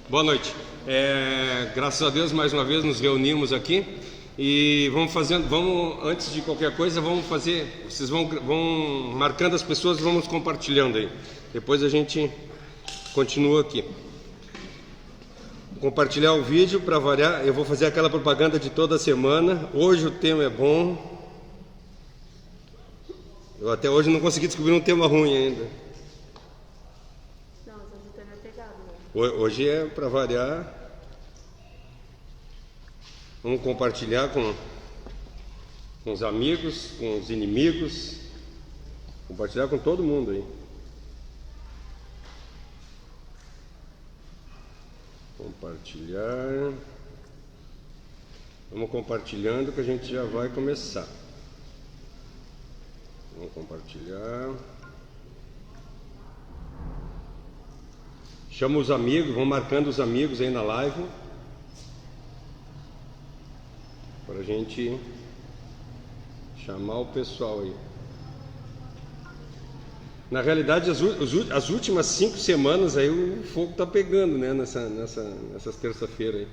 Boa noite. Graças a Deus, mais uma vez nos reunimos aqui e antes de qualquer coisa, vocês vão marcando as pessoas, vamos compartilhando aí. Depois a gente continua aqui. Compartilhar o vídeo para variar. Eu vou fazer aquela propaganda de toda semana. Hoje o tema é bom. Eu até hoje não consegui descobrir um tema ruim ainda. Hoje é para variar. Vamos compartilhar com os amigos, com os inimigos, compartilhar com todo mundo aí. Compartilhar. Vamos compartilhando que a gente já vai começar. Vamos compartilhar. Chama os amigos, vão marcando os amigos aí na live, para a gente chamar o pessoal aí. Na realidade, as últimas 5 semanas aí o fogo está pegando, né? Nessas terça-feiras aí.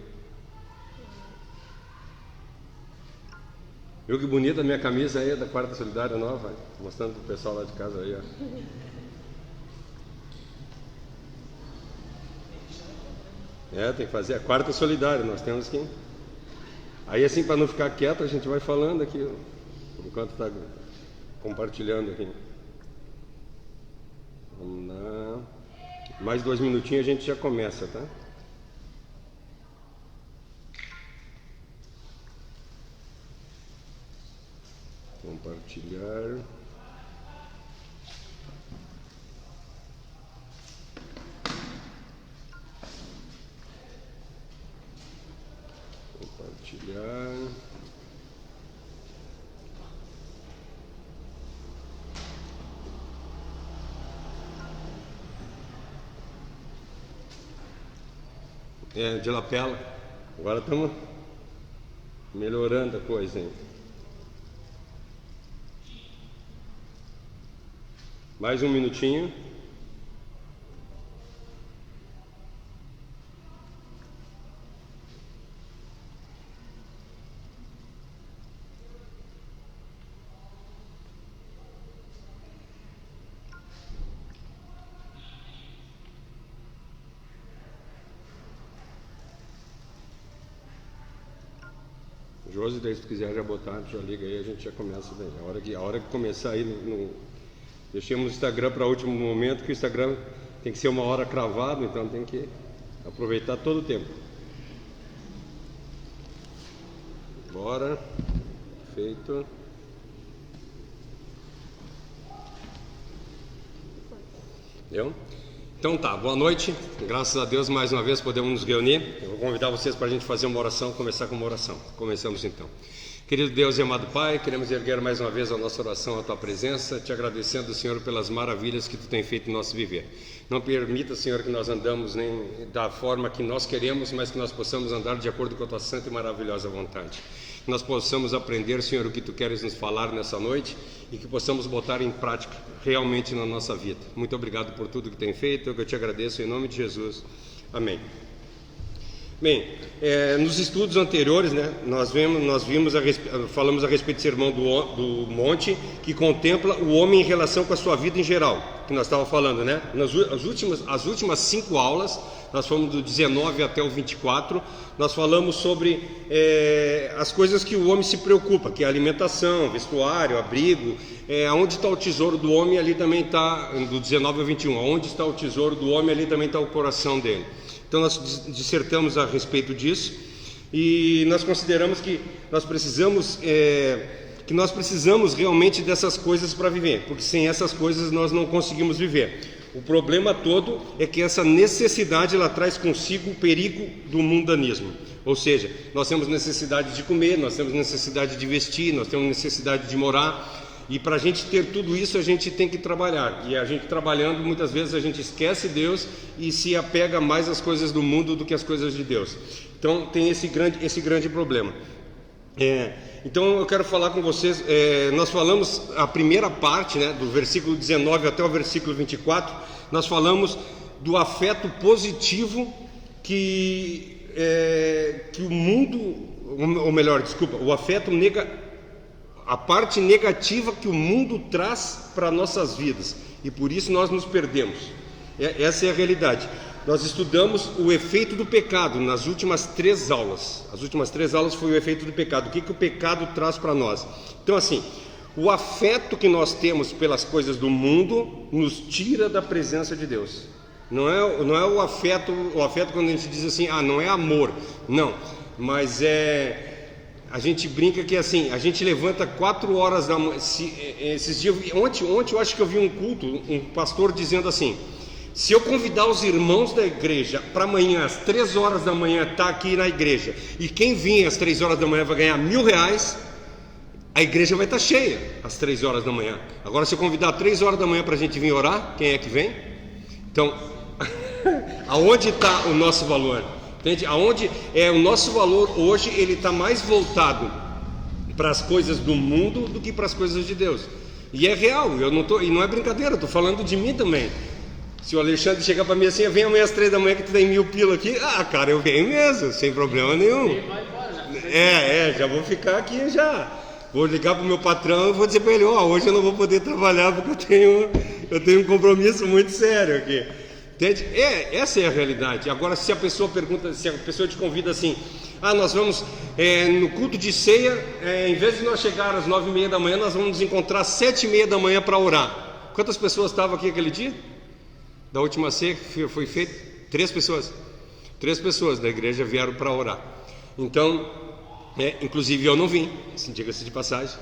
Viu que bonita a minha camisa aí, da Quarta Solidária Nova, mostrando pro pessoal lá de casa aí, ó. Tem que fazer a Quarta Solidária, nós temos que... Aí assim, para não ficar quieto, a gente vai falando aqui, enquanto está compartilhando aqui. Vamos lá. Mais 2 minutinhos a gente já começa, tá? Compartilhar. Compartilhar. De lapela. Agora estamos melhorando a coisa, hein? Mais um minutinho. Josi, daí se tu quiser já botar, já liga aí, a gente já começa daí. A hora que começar aí, deixemos o Instagram para o último momento, que o Instagram tem que ser uma hora cravado, então tem que aproveitar todo o tempo. Bora. Feito. Deu? Então tá, boa noite, graças a Deus mais uma vez podemos nos reunir. Eu vou convidar vocês para a gente fazer uma oração, começar com uma oração. Começamos então. Querido Deus e amado Pai, queremos erguer mais uma vez a nossa oração à Tua presença, te agradecendo, Senhor, pelas maravilhas que Tu tem feito em nosso viver. Não permita, Senhor, que nós andamos nem da forma que nós queremos, mas que nós possamos andar de acordo com a Tua santa e maravilhosa vontade. Que nós possamos aprender, Senhor, o que Tu queres nos falar nessa noite e que possamos botar em prática realmente na nossa vida. Muito obrigado por tudo que tem feito, eu te agradeço em nome de Jesus. Amém. Bem, nos estudos anteriores, né, falamos a respeito do Sermão do Monte, que contempla o homem em relação com a sua vida em geral, que nós estávamos falando, né? As últimas 5 aulas, nós fomos do 19 até o 24, nós falamos sobre as coisas que o homem se preocupa, que é alimentação, vestuário, abrigo, onde está o tesouro do homem, ali também está, do 19 ao 21, onde está o tesouro do homem, ali também está o coração dele. Então nós dissertamos a respeito disso e nós consideramos que nós precisamos realmente dessas coisas para viver, porque sem essas coisas nós não conseguimos viver. O problema todo é que essa necessidade ela traz consigo o perigo do mundanismo, ou seja, nós temos necessidade de comer, nós temos necessidade de vestir, nós temos necessidade de morar. E para a gente ter tudo isso a gente tem que trabalhar, e a gente trabalhando muitas vezes a gente esquece Deus e se apega mais às coisas do mundo do que às coisas de Deus. Então tem esse grande problema. Então eu quero falar com vocês, nós falamos a primeira parte, né, do versículo 19 até o versículo 24, nós falamos do afeto positivo que o mundo, ou melhor, desculpa, o afeto nega a parte negativa que o mundo traz para nossas vidas, e por isso nós nos perdemos. Essa é a realidade. Nós estudamos o efeito do pecado nas últimas 3 aulas. As últimas 3 aulas foi o efeito do pecado. O que o pecado traz para nós? Então, assim, o afeto que nós temos pelas coisas do mundo nos tira da presença de Deus. Não é o afeto quando a gente diz assim, não é amor, não, mas a gente brinca que assim, a gente levanta 4 horas da manhã. Esses dias, ontem eu acho que eu vi um culto, um pastor dizendo assim: se eu convidar os irmãos da igreja para amanhã às 3 horas da manhã estar aqui na igreja, e quem vir às 3 horas da manhã vai ganhar R$1.000, a igreja vai estar cheia às 3 horas da manhã. Agora, se eu convidar 3 horas da manhã para a gente vir orar, quem é que vem? Então, aonde está o nosso valor? Entende? Aonde o nosso valor hoje, ele está mais voltado para as coisas do mundo do que para as coisas de Deus. E é real, e não é brincadeira, estou falando de mim também. Se o Alexandre chegar para mim assim, vem amanhã às 3 da manhã que tu tem 1.000 pila aqui, cara, eu venho mesmo, sem problema nenhum. Já vou ficar aqui já. Vou ligar para o meu patrão e vou dizer para ele: hoje eu não vou poder trabalhar porque eu tenho um compromisso muito sério aqui. Entende? Essa é a realidade. Agora, se a pessoa te convida assim: nós vamos no culto de ceia, em vez de nós chegar às 9h30 da manhã, nós vamos nos encontrar às 7h30 da manhã para orar. Quantas pessoas estavam aqui aquele dia? Da última ceia que foi feita? 3 pessoas. 3 pessoas da igreja vieram para orar. Então, inclusive eu não vim, diga-se de passagem.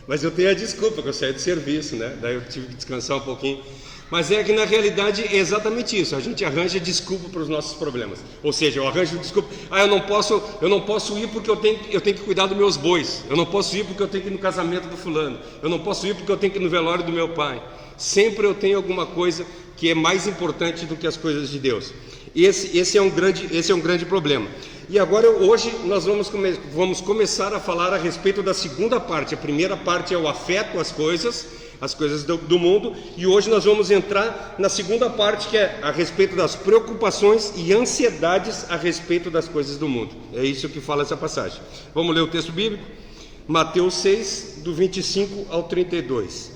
Mas eu tenho a desculpa que eu saí do serviço, né? Daí eu tive que descansar um pouquinho. Mas que na realidade é exatamente isso. A gente arranja desculpa para os nossos problemas. Ou seja, eu arranjo desculpa. Eu não posso ir porque eu tenho que cuidar dos meus bois. Eu não posso ir porque eu tenho que ir no casamento do fulano. Eu não posso ir porque eu tenho que ir no velório do meu pai. Sempre eu tenho alguma coisa que é mais importante do que as coisas de Deus. Esse é um grande problema. E agora, hoje, nós vamos começar a falar a respeito da segunda parte. A primeira parte é o afeto às coisas do mundo. E hoje nós vamos entrar na segunda parte, que é a respeito das preocupações e ansiedades a respeito das coisas do mundo. É isso que fala essa passagem. Vamos ler o texto bíblico? Mateus 6, do 25 ao 32.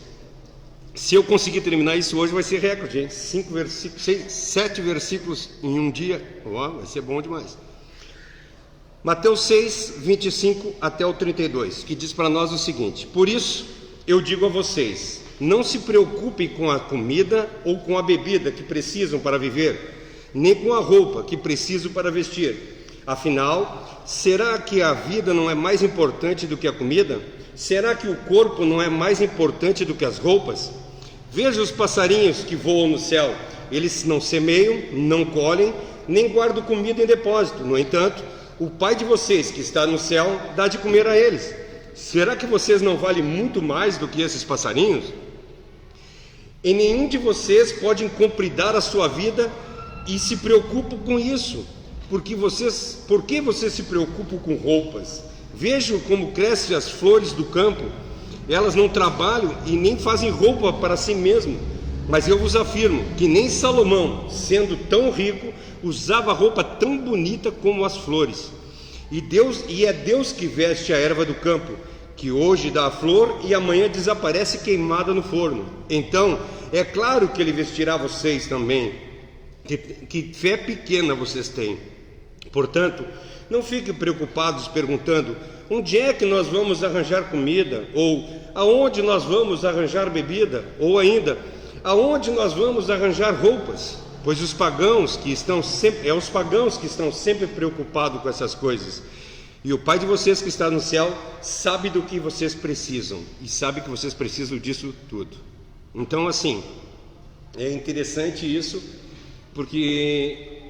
Se eu conseguir terminar isso hoje, vai ser recorde, hein? 7 versículos em um dia. Vai ser bom demais. Mateus 6, 25 até o 32, que diz para nós o seguinte: por isso eu digo a vocês, não se preocupem com a comida ou com a bebida que precisam para viver, nem com a roupa que precisam para vestir. Afinal, será que a vida não é mais importante do que a comida? Será que o corpo não é mais importante do que as roupas? Veja os passarinhos que voam no céu. Eles não semeiam, não colhem, nem guardam comida em depósito. No entanto, o Pai de vocês que está no céu dá de comer a eles. Será que vocês não valem muito mais do que esses passarinhos? E nenhum de vocês pode compridar a sua vida e se preocupam com isso. Por que vocês se preocupam com roupas? Vejam como crescem as flores do campo. Elas não trabalham e nem fazem roupa para si mesmo. Mas eu vos afirmo que nem Salomão, sendo tão rico, usava roupa tão bonita como as flores. E é Deus que veste a erva do campo, que hoje dá a flor e amanhã desaparece queimada no forno. Então, é claro que Ele vestirá vocês também. Que fé pequena vocês têm. Portanto, não fiquem preocupados perguntando: onde é que nós vamos arranjar comida? Ou aonde nós vamos arranjar bebida? Ou ainda, aonde nós vamos arranjar roupas? Pois os pagãos que estão sempre preocupados com essas coisas. E o Pai de vocês que está no céu sabe do que vocês precisam, e sabe que vocês precisam disso tudo. Então, assim, é interessante isso, porque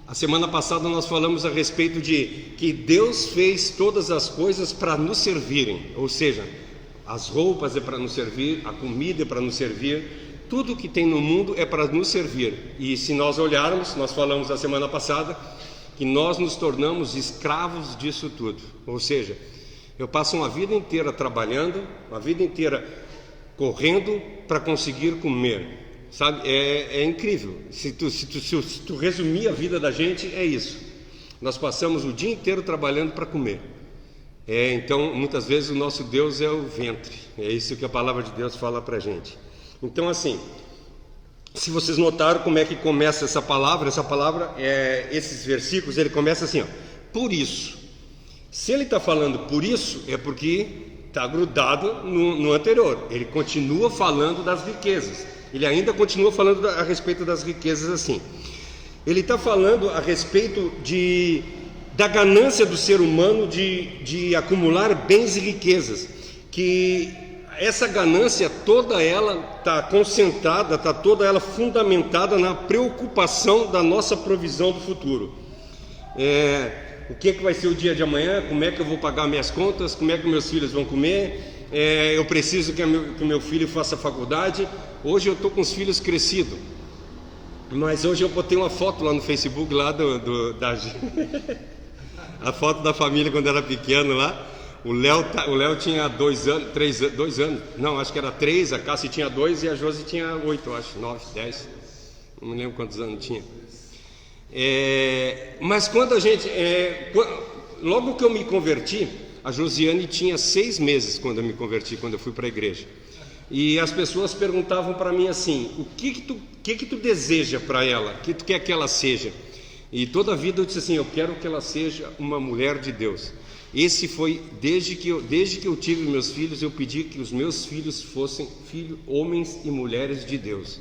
a semana passada nós falamos a respeito de que Deus fez todas as coisas para nos servirem. Ou seja, as roupas é para nos servir, a comida é para nos servir, tudo que tem no mundo é para nos servir. E se nós olharmos, nós falamos a semana passada, que nós nos tornamos escravos disso tudo. Ou seja, eu passo uma vida inteira trabalhando, uma vida inteira correndo para conseguir comer. sabe? É incrível. Se tu resumir a vida da gente, é isso. Nós passamos o dia inteiro trabalhando para comer. Então, muitas vezes o nosso Deus é o ventre. É isso que a palavra de Deus fala para a gente. Então, assim, se vocês notaram como é que começa essa palavra, esses versículos, ele começa assim, ó, por isso. Se ele está falando por isso, é porque está grudado no anterior. Ele continua falando das riquezas. Ele ainda continua falando a respeito das riquezas assim. Ele está falando a respeito da ganância do ser humano de acumular bens e riquezas. Que essa ganância toda ela está concentrada, está toda ela fundamentada na preocupação da nossa provisão do futuro. O que vai ser o dia de amanhã, como é que eu vou pagar minhas contas, como é que meus filhos vão comer, eu preciso que o meu filho faça faculdade. Hoje eu estou com os filhos crescidos, mas hoje eu botei uma foto lá no Facebook, lá a foto da família quando era pequeno lá. O Léo tinha 2 anos, não, acho que era 3, a Cássia tinha 2 e a Josi tinha 8, eu acho, 9, 10, não me lembro quantos anos tinha. Mas quando logo que eu me converti, a Josiane tinha 6 meses quando eu me converti, quando eu fui para a igreja. E as pessoas perguntavam para mim assim, o que tu deseja para ela, o que tu quer que ela seja? E toda a vida eu disse assim, eu quero que ela seja uma mulher de Deus. Esse foi, desde que eu tive meus filhos, eu pedi que os meus filhos fossem homens e mulheres de Deus.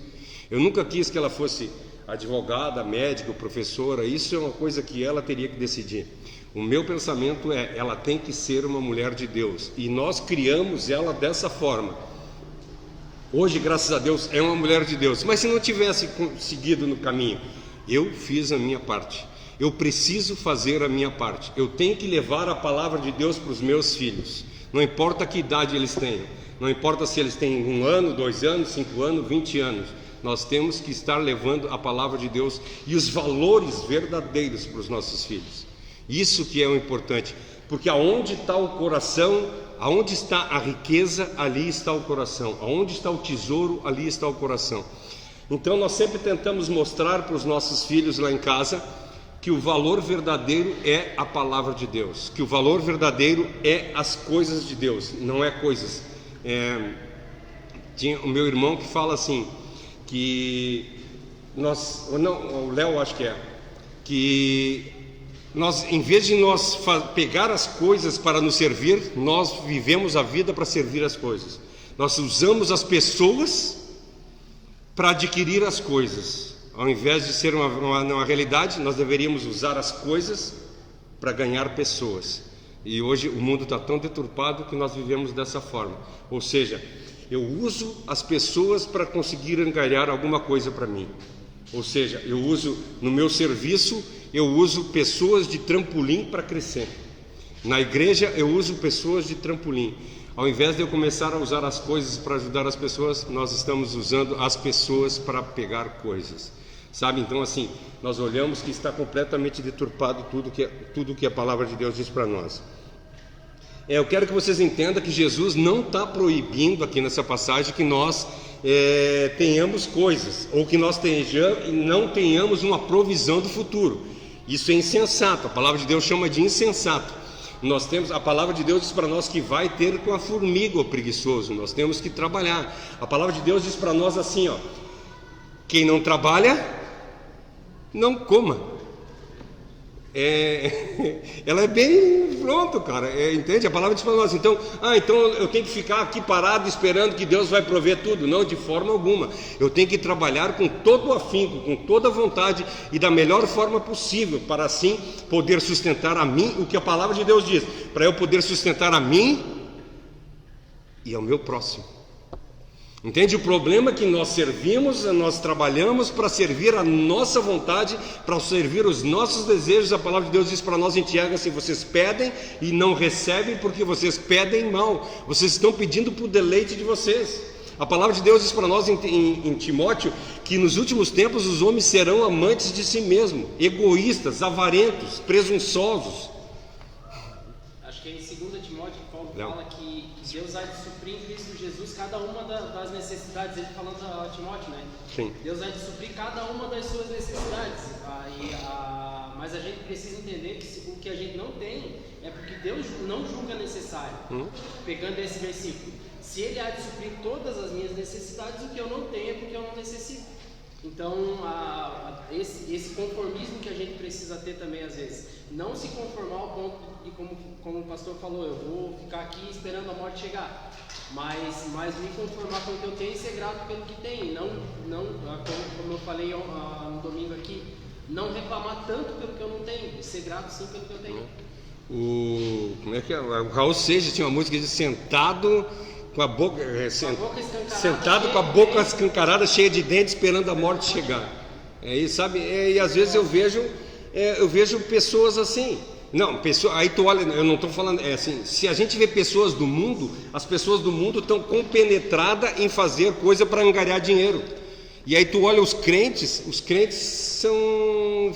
Eu nunca quis que ela fosse advogada, médica, professora. Isso é uma coisa que ela teria que decidir. O meu pensamento ela tem que ser uma mulher de Deus, e nós criamos ela dessa forma. Hoje, graças a Deus, é uma mulher de Deus. Mas se não tivesse seguido no caminho, eu fiz a minha parte. Eu preciso fazer a minha parte. Eu tenho que levar a palavra de Deus para os meus filhos. Não importa que idade eles tenham. Não importa se eles têm 1 ano, 2 anos, 5 anos, 20 anos. Nós temos que estar levando a palavra de Deus e os valores verdadeiros para os nossos filhos. Isso que é o importante. Porque aonde está o coração, aonde está a riqueza, ali está o coração. Aonde está o tesouro, ali está o coração. Então nós sempre tentamos mostrar para os nossos filhos lá em casa que o valor verdadeiro é a palavra de Deus, que o valor verdadeiro é as coisas de Deus, não é coisas. Tinha o meu irmão que fala assim, que o Léo acho que nós, em vez de nós pegar as coisas para nos servir, nós vivemos a vida para servir as coisas. Nós usamos as pessoas para adquirir as coisas. Ao invés de ser uma realidade, nós deveríamos usar as coisas para ganhar pessoas. E hoje o mundo está tão deturpado que nós vivemos dessa forma. Ou seja, eu uso as pessoas para conseguir ganhar alguma coisa para mim. Ou seja, eu uso no meu serviço, eu uso pessoas de trampolim para crescer. Na igreja eu uso pessoas de trampolim. Ao invés de eu começar a usar as coisas para ajudar as pessoas, nós estamos usando as pessoas para pegar coisas. Sabe, então assim, nós olhamos que está completamente deturpado tudo que a palavra de Deus diz para nós. Eu quero que vocês entendam que Jesus não está proibindo aqui nessa passagem que nós tenhamos coisas, ou que nós não tenhamos uma provisão do futuro. Isso é insensato, a palavra de Deus chama de insensato. A palavra de Deus diz para nós que vai ter com a formiga o preguiçoso, nós temos que trabalhar. A palavra de Deus diz para nós assim, ó, quem não trabalha, não coma. Ela é bem pronto, cara, entende? A palavra diz para nós, então eu tenho que ficar aqui parado esperando que Deus vai prover tudo. Não, de forma alguma. Eu tenho que trabalhar com todo o afinco, com toda a vontade e da melhor forma possível, para assim poder sustentar a mim, o que a palavra de Deus diz, para eu poder sustentar a mim e ao meu próximo. Entende? O problema é que nós trabalhamos para servir a nossa vontade, para servir os nossos desejos. A palavra de Deus diz para nós em Tiago assim, vocês pedem e não recebem porque vocês pedem mal, vocês estão pedindo para o deleite de vocês. A palavra de Deus diz para nós em Timóteo que nos últimos tempos os homens serão amantes de si mesmos, egoístas, avarentos, presunçosos. Acho que é em 2 Timóteo que Paulo fala que Deus há de suprir em Cristo Jesus cada uma das necessidades, ele falando a Timóteo, né? Sim. Deus vai suprir cada uma das suas necessidades. Mas a gente precisa entender que o que a gente não tem é porque Deus não julga necessário. Pegando esse versículo, se Ele há de suprir todas as minhas necessidades, o que eu não tenho é porque eu não necessito. Então, esse conformismo que a gente precisa ter também às vezes, não se conformar ao ponto de, como o pastor falou, eu vou ficar aqui esperando a morte chegar, mas me conformar com o que eu tenho e ser grato pelo que tenho, não como eu falei no domingo aqui, não reclamar tanto pelo que eu não tenho, e ser grato sim pelo que eu tenho. Como é que é? O Raul Seixas tinha uma música de sentado com a boca sentado com a boca escancarada, cheia de dentes, esperando a morte chegar. Isso, sabe? E às vezes eu vejo pessoas assim. Não, aí tu olha, eu não estou falando, assim, se a gente vê pessoas do mundo, as pessoas do mundo estão compenetradas em fazer coisa para angariar dinheiro. E aí tu olha os crentes são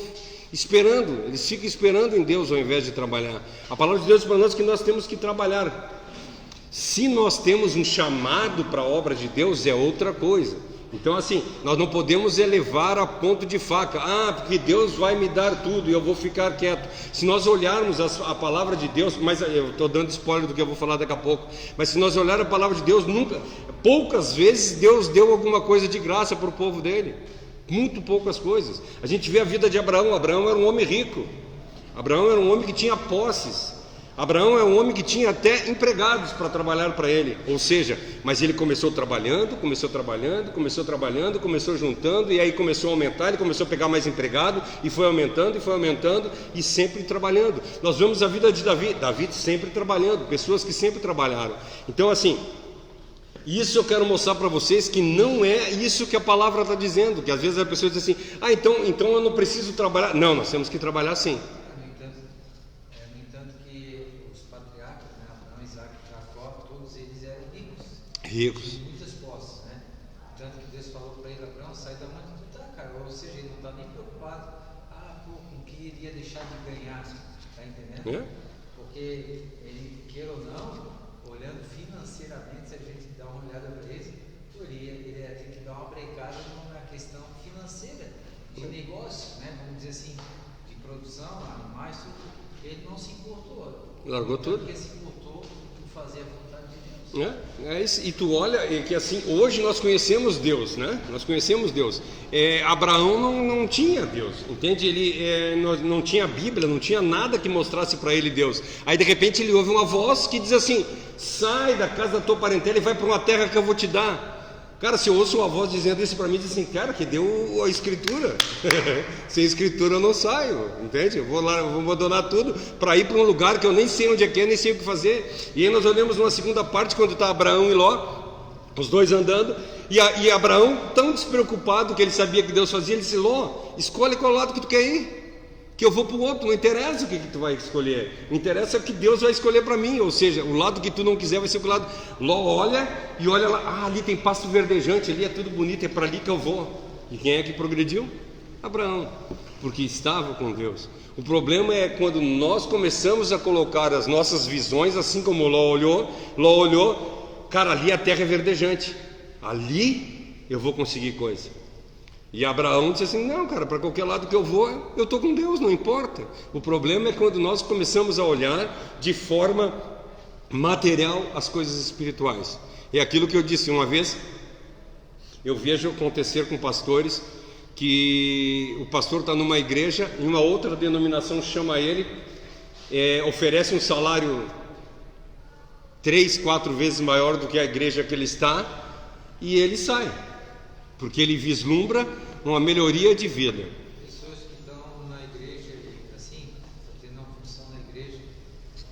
esperando, eles ficam esperando em Deus ao invés de trabalhar. A palavra de Deus para nós é que nós temos que trabalhar. Se nós temos um chamado para a obra de Deus, é outra coisa. Então assim, nós não podemos elevar a ponto de faca, porque Deus vai me dar tudo e eu vou ficar quieto. Se nós olharmos a palavra de Deus, mas eu estou dando spoiler do que eu vou falar daqui a pouco, mas se nós olharmos a palavra de Deus, poucas vezes Deus deu alguma coisa de graça para o povo dele, muito poucas coisas. A gente vê a vida de Abraão. Abraão era um homem rico, Abraão era um homem que tinha posses, Abraão é um homem que tinha até empregados para trabalhar para ele, ou seja, mas ele começou trabalhando, começou juntando, e aí começou a aumentar, ele começou a pegar mais empregado, e foi aumentando, e sempre trabalhando. Nós vemos a vida de Davi sempre trabalhando, pessoas que sempre trabalharam. Então assim, isso eu quero mostrar para vocês que não é isso que a palavra está dizendo, que às vezes as pessoas dizem assim, então eu não preciso trabalhar. Não, nós temos que trabalhar sim. Ricos. Muitas posses, né? Tanto que Deus falou para ele, Abraão, sai da onde tu está, cara. Ou seja, ele não está nem preocupado com o que iria deixar de ganhar, tá entendendo? Porque ele, queira ou não, olhando financeiramente, se a gente dá uma olhada para ele ia ter que dar uma brecada na questão financeira, de negócio, né? Vamos dizer assim, de produção, animais, tudo. Ele não se importou. Largou tudo. Porque se importou por fazer a vontade de Deus. Isso. E tu olha que assim, hoje nós conhecemos Deus, né? Nós conhecemos Deus. Abraão não tinha Deus, entende? Ele não tinha Bíblia, não tinha nada que mostrasse para ele Deus. Aí de repente ele ouve uma voz que diz assim: sai da casa da tua parentela e vai para uma terra que eu vou te dar. Cara, se eu ouço uma voz dizendo isso para mim, diz assim, cara, que deu a escritura. Sem escritura eu não saio, entende? Eu vou lá, eu vou abandonar tudo para ir para um lugar que eu nem sei onde é que é, nem sei o que fazer. E aí nós olhamos uma segunda parte, quando está Abraão e Ló, os dois andando, e Abraão tão despreocupado que ele sabia que Deus fazia, ele disse: Ló, escolhe qual lado que tu quer ir, que eu vou para o outro. Não interessa o que tu vai escolher, não interessa o que Deus vai escolher para mim. Ou seja, o lado que tu não quiser vai ser o lado. Ló olha lá, ali tem pasto verdejante, ali é tudo bonito, é para ali que eu vou. E quem é que progrediu? Abraão, porque estava com Deus. O problema é quando nós começamos a colocar as nossas visões, assim como Ló olhou, cara, ali a terra é verdejante, ali eu vou conseguir coisa. E Abraão disse assim: não, cara, para qualquer lado que eu vou, eu estou com Deus, não importa. O problema é quando nós começamos a olhar de forma material as coisas espirituais. É aquilo que eu disse uma vez, eu vejo acontecer com pastores, que o pastor está numa igreja, e uma outra denominação chama ele, oferece um salário 3, 4 vezes maior do que a igreja que ele está, e ele sai, porque ele vislumbra uma melhoria de vida. Pessoas que estão na igreja, assim, tendo uma função na igreja,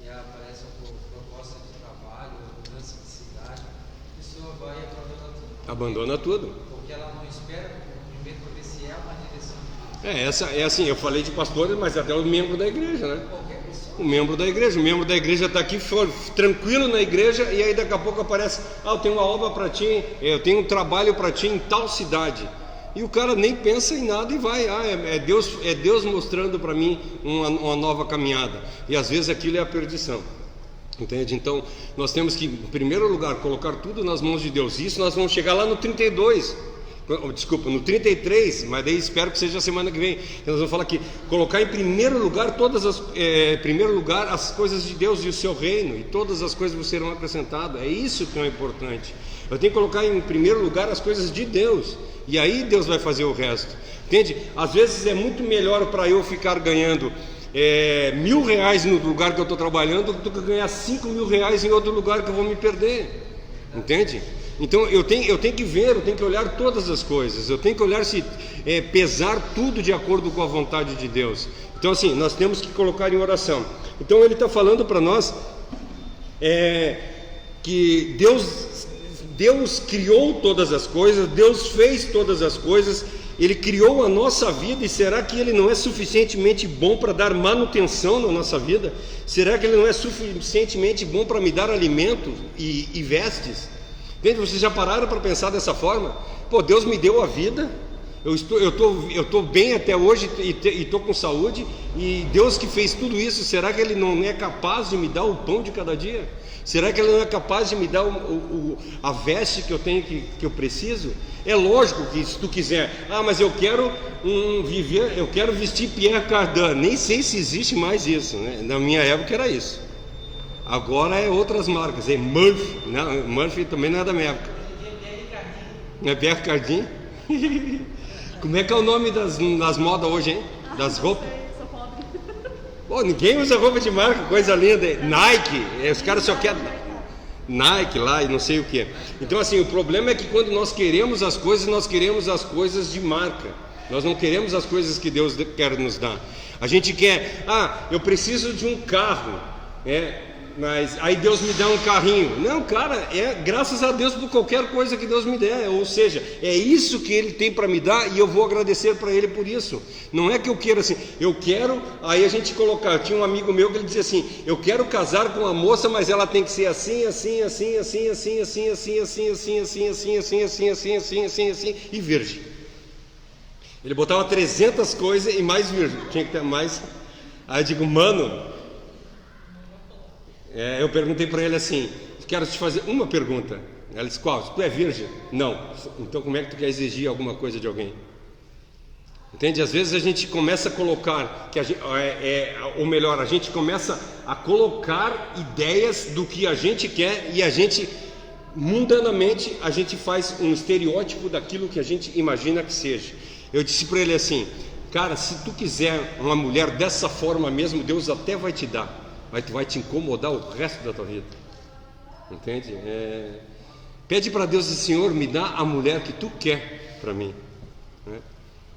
e aparece uma proposta de trabalho, mudança de cidade, a pessoa vai e abandona tudo. Porque ela não espera primeiro para ver se é uma direção. É assim, eu falei de pastores, mas até o membro da igreja, né? O membro da igreja está aqui tranquilo na igreja, e aí daqui a pouco aparece: eu tenho uma obra para ti, eu tenho um trabalho para ti em tal cidade, e o cara nem pensa em nada e vai. É Deus mostrando para mim uma nova caminhada, e às vezes aquilo é a perdição, entende? Então nós temos que, em primeiro lugar, colocar tudo nas mãos de Deus. Isso nós vamos chegar lá no 32, Desculpa, no 33, mas daí espero que seja a semana que vem. Nós vamos falar aqui, colocar em primeiro lugar as coisas de Deus e o seu reino, e todas as coisas vos serão acrescentadas. É isso que é importante. Eu tenho que colocar em primeiro lugar as coisas de Deus, e aí Deus vai fazer o resto. Entende? Às vezes é muito melhor para eu ficar ganhando R$1.000 no lugar que eu estou trabalhando do que ganhar R$5.000 em outro lugar que eu vou me perder. Entende? Então eu tenho que ver, eu tenho que olhar todas as coisas, eu tenho que olhar se pesar tudo de acordo com a vontade de Deus. Então assim, nós temos que colocar em oração. Então ele está falando para nós que Deus criou todas as coisas, Deus fez todas as coisas, Ele criou a nossa vida, e será que Ele não é suficientemente bom para dar manutenção na nossa vida? Será que Ele não é suficientemente bom para me dar alimento e vestes? Gente, vocês já pararam para pensar dessa forma? Pô, Deus me deu a vida, eu estou bem até hoje e estou com saúde, e Deus que fez tudo isso, será que Ele não é capaz de me dar o pão de cada dia? Será que Ele não é capaz de me dar a veste que eu tenho, que eu preciso? É lógico que se tu quiser, mas eu quero eu quero vestir Pierre Cardin, nem sei se existe mais isso, né? Na minha época era isso. Agora é outras marcas, é Murphy, não, Murphy também não é da minha época. É Pierre Cardin? Como é que é o nome das modas hoje, hein? Das roupas? Sou pobre. Pô, ninguém usa roupa de marca, coisa linda. Nike, os caras só querem Nike lá e não sei o que. Então assim, o problema é que quando nós queremos as coisas de marca. Nós não queremos as coisas que Deus quer nos dar. A gente quer, eu preciso de um carro, mas aí Deus me dá um carrinho. Não, cara, graças a Deus por qualquer coisa que Deus me der. Ou seja, é isso que Ele tem para me dar, e eu vou agradecer para Ele por isso. Não é que eu quero assim, eu quero. Aí a gente tinha um amigo meu que ele dizia assim: eu quero casar com uma moça, mas ela tem que ser assim, assim, assim, assim, assim, assim, assim, assim, assim, assim, assim, assim, assim, assim, assim, assim, assim, e virgem. Ele botava 300 coisas e mais virgem, tinha que ter mais. Aí eu digo, mano, eu perguntei para ele assim: quero te fazer uma pergunta. Ela disse: qual? Tu é virgem? Não. Então como é que tu quer exigir alguma coisa de alguém? Entende? Às vezes a gente começa a colocar, ou melhor, a gente começa a colocar ideias do que a gente quer, e a gente, mundanamente, a gente faz um estereótipo daquilo que a gente imagina que seja. Eu disse para ele assim: cara, se tu quiser uma mulher dessa forma mesmo, Deus até vai te dar, mas tu vai te incomodar o resto da tua vida. Entende? Pede para Deus: Senhor, me dá a mulher que tu quer para mim, né?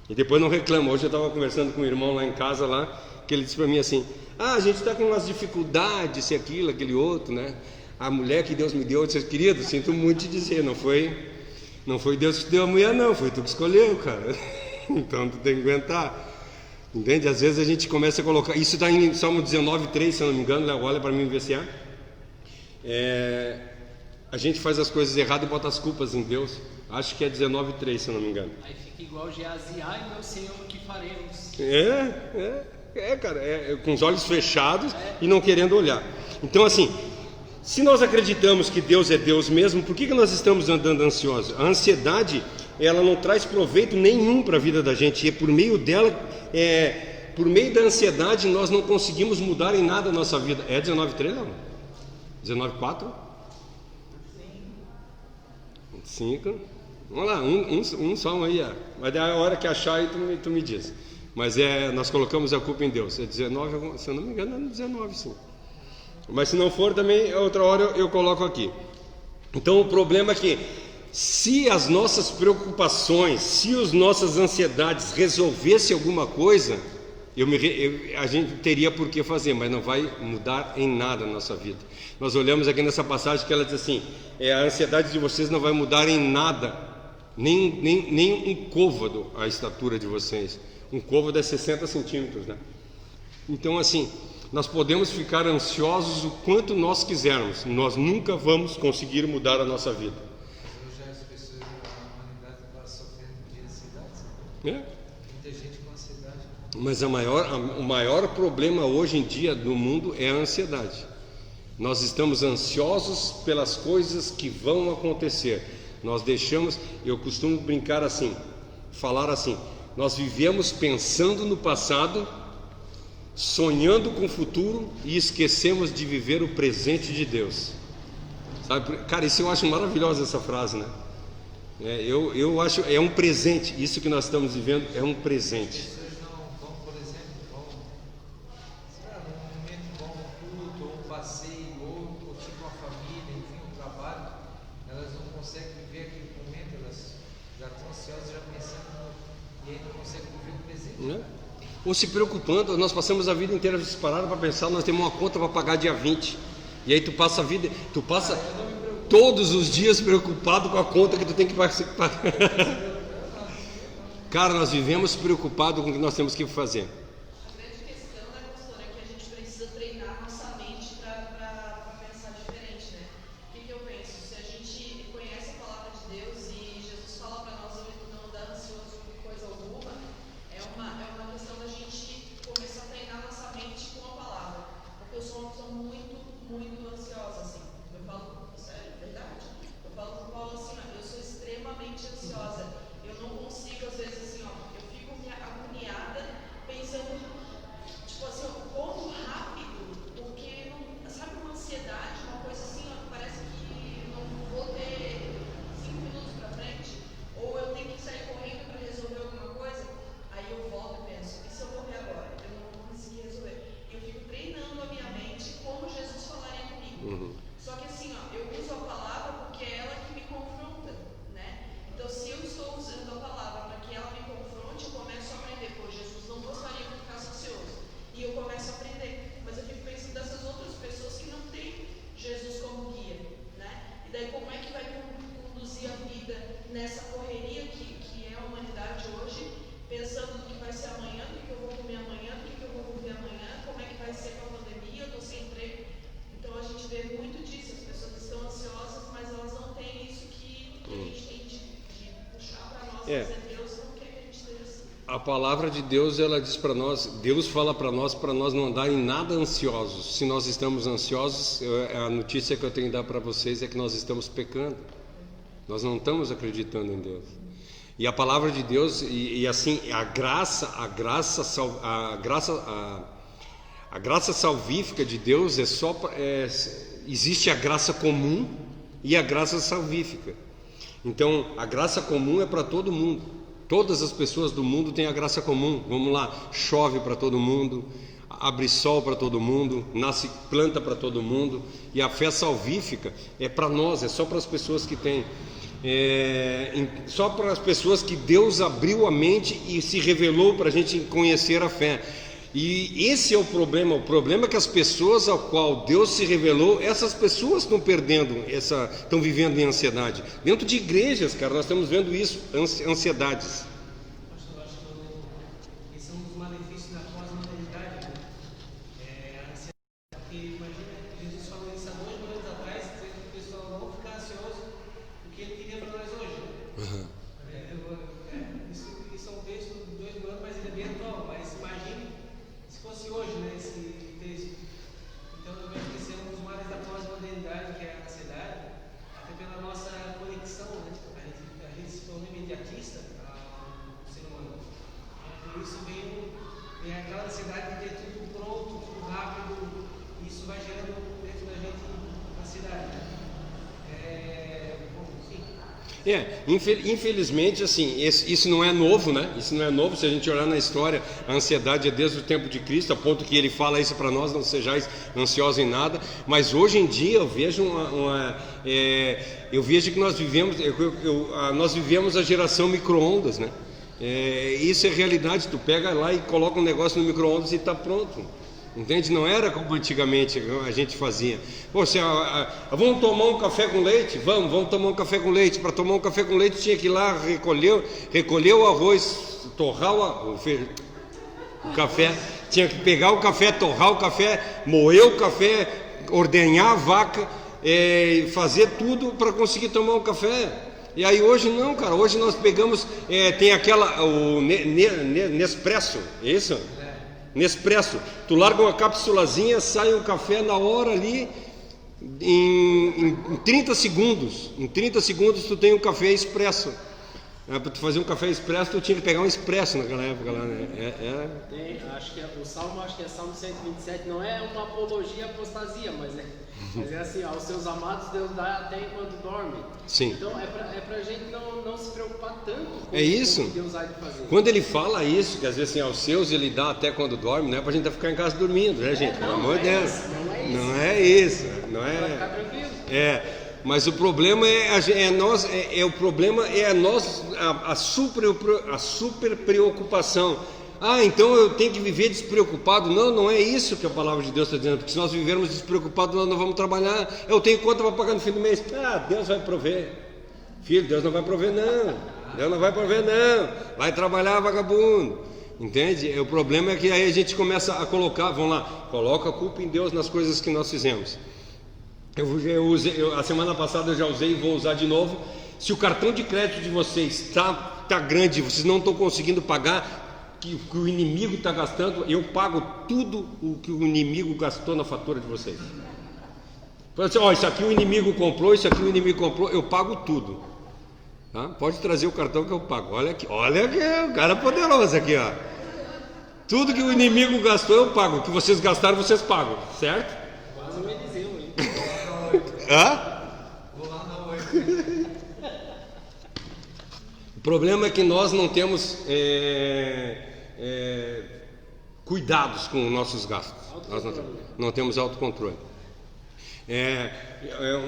E depois não reclama. Hoje eu estava conversando com um irmão lá em casa, que ele disse para mim assim: a gente está com umas dificuldades, se aquilo, aquele outro, né? A mulher que Deus me deu, eu disse: querido, sinto muito te dizer, não foi Deus que te deu a mulher, não, foi tu que escolheu, cara. Então tu tem que aguentar. Entende? Às vezes a gente começa a colocar, isso está em Salmo 19:3, se eu não me engano, olha para mim ver se a gente faz as coisas erradas e bota as culpas em Deus. Acho que é 19:3, se eu não me engano. Aí fica igual Geazi: ai meu Senhor, o que faremos? Cara, com os olhos fechados e não querendo olhar. Então assim, se nós acreditamos que Deus é Deus mesmo, por que nós estamos andando ansiosos? A ansiedade, ela não traz proveito nenhum para a vida da gente, e por meio dela, por meio da ansiedade, nós não conseguimos mudar em nada a nossa vida. É 19:3 não? 19:4? 5. Vamos lá, um salmo aí, mas é a hora que achar aí tu me diz. Mas nós colocamos a culpa em Deus. É 19, se eu não me engano, é 19 sim. Mas se não for também, outra hora eu coloco aqui. Então o problema é que, se as nossas preocupações, se as nossas ansiedades resolvessem alguma coisa, a gente teria por que fazer, mas não vai mudar em nada a nossa vida. Nós olhamos aqui nessa passagem que ela diz assim: a ansiedade de vocês não vai mudar em nada, nem um côvado a estatura de vocês. Um côvado é 60 centímetros, né? Então assim, nós podemos ficar ansiosos o quanto nós quisermos, nós nunca vamos conseguir mudar a nossa vida. Hoje as pessoas, a humanidade está sofrendo de ansiedade. Muita gente com ansiedade. Mas o maior problema hoje em dia do mundo é a ansiedade. Nós estamos ansiosos pelas coisas que vão acontecer. Nós deixamos, eu costumo brincar assim, falar assim, nós vivemos pensando no passado, sonhando com o futuro e esquecemos de viver o presente de Deus. Sabe? Cara, isso eu acho maravilhosa essa frase, né? Eu acho, é um presente, isso que nós estamos vivendo é um presente. As pessoas não vão, por exemplo, sei lá, num momento bom, um culto, ou um passeio, ou curtir com a família, enfim, um trabalho, elas não conseguem viver aquele momento, elas já estão ansiosas, já pensando e aí não conseguem viver o presente. Né? Ou se preocupando, nós passamos a vida inteira disparada para pensar, nós temos uma conta para pagar dia 20, e aí tu passa todos os dias preocupado com a conta que tu tem que pagar. Cara, nós vivemos preocupados com o que nós temos que fazer. A grande questão, né, pastor, é que a gente precisa treinar nossa mente para pensar diferente, né? O que eu penso? Se a gente conhece a palavra de Deus e Jesus fala para nós não andar ansioso por coisa alguma, é uma questão da gente começar a treinar nossa mente com a palavra. Porque eu sou uma pessoa muito, muito ansiosa, assim. Eu falo, sério, verdade? Eu falo com o Paulo assim, ó, eu sou extremamente ansiosa. Eu não consigo, às vezes, assim, ó, eu fico agoniada pensando, tipo assim, ó, como rápido, porque, não, sabe, uma ansiedade, uma coisa assim, ó, parece que não vou ter 5 minutos pra frente, ou eu tenho que sair correndo para resolver alguma coisa, aí eu volto e penso, e se eu correr agora? Eu não vou conseguir resolver. Eu fico treinando a minha mente como Jesus falaria comigo. Só que assim, ó, eu uso a palavra porque é ela que me confronta, né? Então, se eu estou usando a palavra para que ela me confronte, eu começo a aprender. Pô, Jesus não gostaria que eu ficasse ansioso. E eu começo a aprender. Mas eu fico pensando dessas outras pessoas que não têm Jesus como guia, né? E daí, como é que vai conduzir a vida nessa correria que é a humanidade hoje, pensando no que vai ser amanhã, do que eu vou comer amanhã, do que eu vou viver amanhã, como é que vai ser com a pandemia, eu estou sem emprego. Então, a gente vê muito disso. As pessoas estão ansiosas, mas elas não têm isso que a gente tem de puxar para nós, dizer, Deus não quer que a gente esteja assim. A palavra de Deus, ela diz para nós, Deus fala para nós não andar em nada ansiosos. Se nós estamos ansiosos, a notícia que eu tenho que dar para vocês é que nós estamos pecando. Nós não estamos acreditando em Deus. E a palavra de Deus, e assim, a graça salvífica de Deus existe a graça comum e a graça salvífica. Então, a graça comum é para todo mundo. Todas as pessoas do mundo têm a graça comum. Vamos lá, chove para todo mundo, abre sol para todo mundo, nasce planta para todo mundo. E a fé salvífica é para nós, é só para as pessoas que têm. Só para as pessoas que Deus abriu a mente e se revelou para a gente conhecer a fé. E esse é o problema é que as pessoas ao qual Deus se revelou, essas pessoas estão estão vivendo em ansiedade. Dentro de igrejas, cara, nós estamos vendo isso, ansiedades. Eu acho que esse é um dos malefícios da pós-modernidade, né? A ansiedade, porque imagina, Jesus falou isso há 2 mil anos atrás, dizendo que o pessoal não ficar ansioso, o que ele queria para nós hoje. Isso é um texto de 2 mil anos, mas ele é bem atual. Mas imagine se fosse hoje, né, esse texto. Então eu vejo que esse é um dos males da pós-modernidade, que é a ansiedade, até pela nossa conexão, né? A gente se tornou imediatista ao ser humano. Por isso vem aquela ansiedade de ter tudo pronto, tudo rápido, e isso vai gerando dentro da gente ansiedade. Bom, sim. Infelizmente, assim, isso não é novo, né? Isso não é novo. Se a gente olhar na história, a ansiedade é desde o tempo de Cristo, a ponto que ele fala isso para nós: não sejais ansiosos em nada. Mas hoje em dia eu vejo eu vejo que nós vivemos a geração micro-ondas, né? Isso é realidade. Tu pega lá e coloca um negócio no micro-ondas e está pronto. Entende? Não era como antigamente a gente fazia. Poxa, vamos tomar um café com leite? Vamos tomar um café com leite. Para tomar um café com leite tinha que ir lá recolher o arroz, torrar o café. Tinha que pegar o café, torrar o café, moer o café, ordenhar a vaca, fazer tudo para conseguir tomar um café. E aí hoje não, cara. Hoje nós pegamos, tem o Nespresso, é isso? Nespresso, tu larga uma capsulazinha, sai um café na hora ali, em 30 segundos. Em 30 segundos tu tem um café expresso. Para tu fazer um café expresso, tu tinha que pegar um expresso naquela época lá, né? Acho que o Salmo, Salmo 127, não é uma apologia à apostasia, mas é assim, aos seus amados Deus dá até enquanto dorme. Sim. Então é pra gente não se preocupar tanto com isso. o que Deus vai fazer. Quando ele fala isso, que às vezes assim, aos seus ele dá até quando dorme, não é pra gente ficar em casa dormindo, né, gente? Pelo amor de Deus. Não é isso. Não é. Vai ficar tranquilo. Mas o problema a super preocupação. Então eu tenho que viver despreocupado. Não é isso que a palavra de Deus está dizendo, porque se nós vivermos despreocupados, nós não vamos trabalhar. Eu tenho conta para pagar no fim do mês. Deus vai prover. Filho, Deus não vai prover não. Deus não vai prover não. Vai trabalhar, vagabundo. Entende? O problema é que aí a gente começa a colocar, vamos lá, coloca a culpa em Deus nas coisas que nós fizemos. A semana passada eu já usei e vou usar de novo. Se o cartão de crédito de vocês está grande, vocês não estão conseguindo pagar, que o inimigo está gastando, eu pago tudo o que o inimigo gastou na fatura de vocês. Isso aqui o inimigo comprou, eu pago tudo. Tá? Pode trazer o cartão que eu pago. Olha aqui, o cara é poderoso aqui, ó. Tudo que o inimigo gastou eu pago, o que vocês gastaram vocês pagam, certo? Quase um Eliseu, hein? Vou lá na 8. O problema é que nós não temos cuidados com os nossos gastos. Nós não temos autocontrole.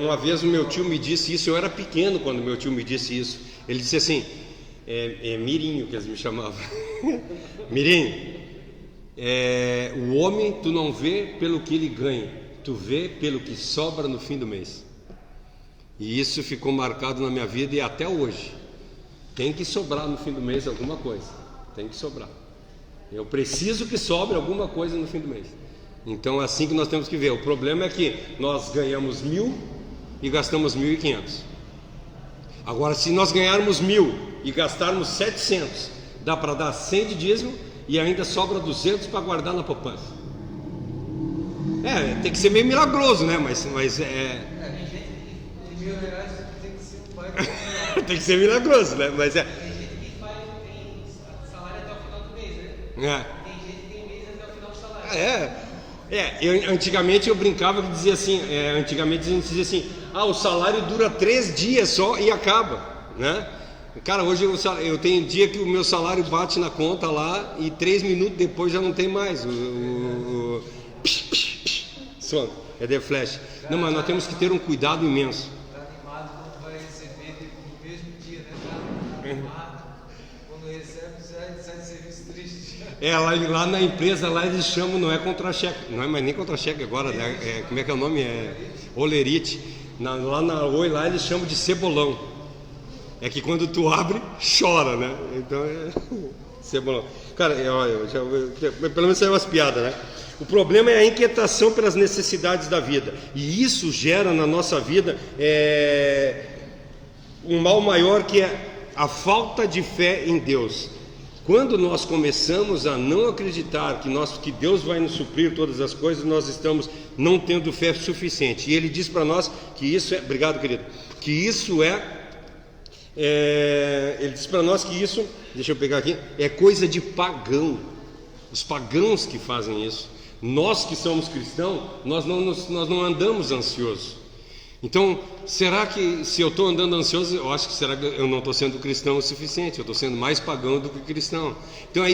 Uma vez o meu tio me disse isso. Eu era pequeno quando meu tio me disse isso. Ele disse assim, Mirinho que eles me chamavam. Mirinho, o homem tu não vê pelo que ele ganha, tu vê pelo que sobra no fim do mês. E isso ficou marcado na minha vida e até hoje. Tem que sobrar no fim do mês alguma coisa. Tem que sobrar. Eu preciso que sobre alguma coisa no fim do mês. Então é assim que nós temos que ver. O problema é que nós ganhamos 1.000 e gastamos 1.500. Agora, se nós ganharmos 1.000 e gastarmos 700, dá para dar 100 de dízimo e ainda sobra 200 para guardar na poupança. Tem que ser meio milagroso, né? Mas Tem gente que R$1.000 tem que ser um pai. Tem que ser milagroso, né? Mas Tem gente que tem salário até o final do mês, né? Tem gente que tem mês até o final do salário. Antigamente eu brincava que dizia assim, antigamente a gente dizia assim, o salário dura 3 dias só e acaba, né? Cara, hoje eu tenho dia que o meu salário bate na conta lá e 3 minutos depois já não tem mais som, The Flash. Não, mas nós temos que ter um cuidado imenso. Está animado quando vai receber no mesmo dia, né? Está animado. Quando recebe, sai de serviço triste. Lá na empresa, lá eles chamam, não é contra-cheque, não é mais nem contra-cheque agora, né? Como é que é o nome? Olerite. Lá na Oi, lá eles chamam de cebolão. É que quando tu abre, chora, né? Então cebolão. Cara, pelo menos saiu umas piadas, né? O problema é a inquietação pelas necessidades da vida. E isso gera na nossa vida um mal maior, que é a falta de fé em Deus. Quando nós começamos a não acreditar que Deus vai nos suprir todas as coisas, nós estamos não tendo fé suficiente. E Ele diz para nós que isso é... Obrigado, querido. Que isso Ele diz para nós que isso, deixa eu pegar aqui, é coisa de pagão. Os pagãos que fazem isso. Nós que somos cristãos, nós não andamos ansiosos. Então, será que se eu estou andando ansioso, eu acho que será que eu não estou sendo cristão o suficiente? Eu estou sendo mais pagão do que cristão. Então é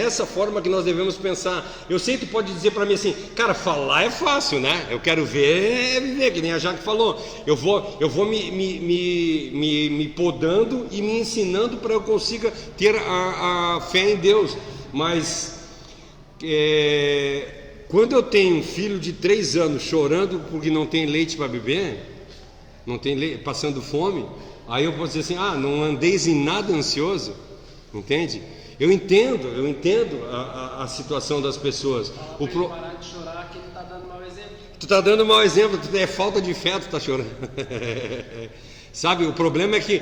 essa forma que nós devemos pensar. Eu sei que tu pode dizer para mim assim, cara, falar é fácil, né? Eu quero viver, que nem a Jaque falou. Eu vou me podando e me ensinando para eu consiga ter a fé em Deus. Mas quando eu tenho um filho de 3 anos chorando porque não tem leite para beber, não tem leite, passando fome, aí eu posso dizer assim, não andeis em nada ansioso, entende? Eu entendo a situação das pessoas. Parar de chorar que ele está dando mau exemplo. Tu está dando mau exemplo, é falta de fé, tu está chorando. Sabe, o problema é que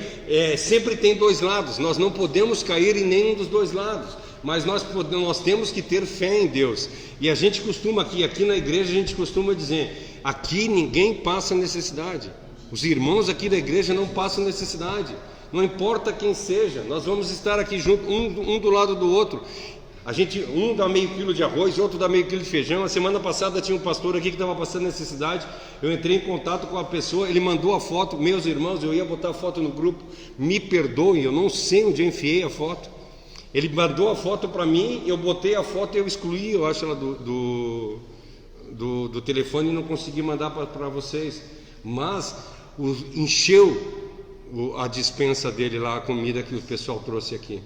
sempre tem 2 lados, nós não podemos cair em nenhum dos 2 lados. Mas nós temos que ter fé em Deus. E a gente costuma aqui na igreja, a gente costuma dizer, Aqui ninguém passa necessidade. Os irmãos aqui da igreja não passam necessidade. Não importa quem seja, nós vamos estar aqui juntos, um do lado do outro. Um dá meio quilo de arroz, outro dá meio quilo de feijão. A semana passada tinha um pastor aqui que estava passando necessidade. Eu entrei em contato com a pessoa, ele mandou a foto. Meus irmãos, eu ia botar a foto no grupo, me perdoem, eu não sei onde eu enfiei a foto. Ele mandou a foto para mim, eu botei a foto e eu excluí, eu acho, ela do telefone e não consegui mandar para vocês. Mas encheu a despensa dele lá, a comida que o pessoal trouxe aqui.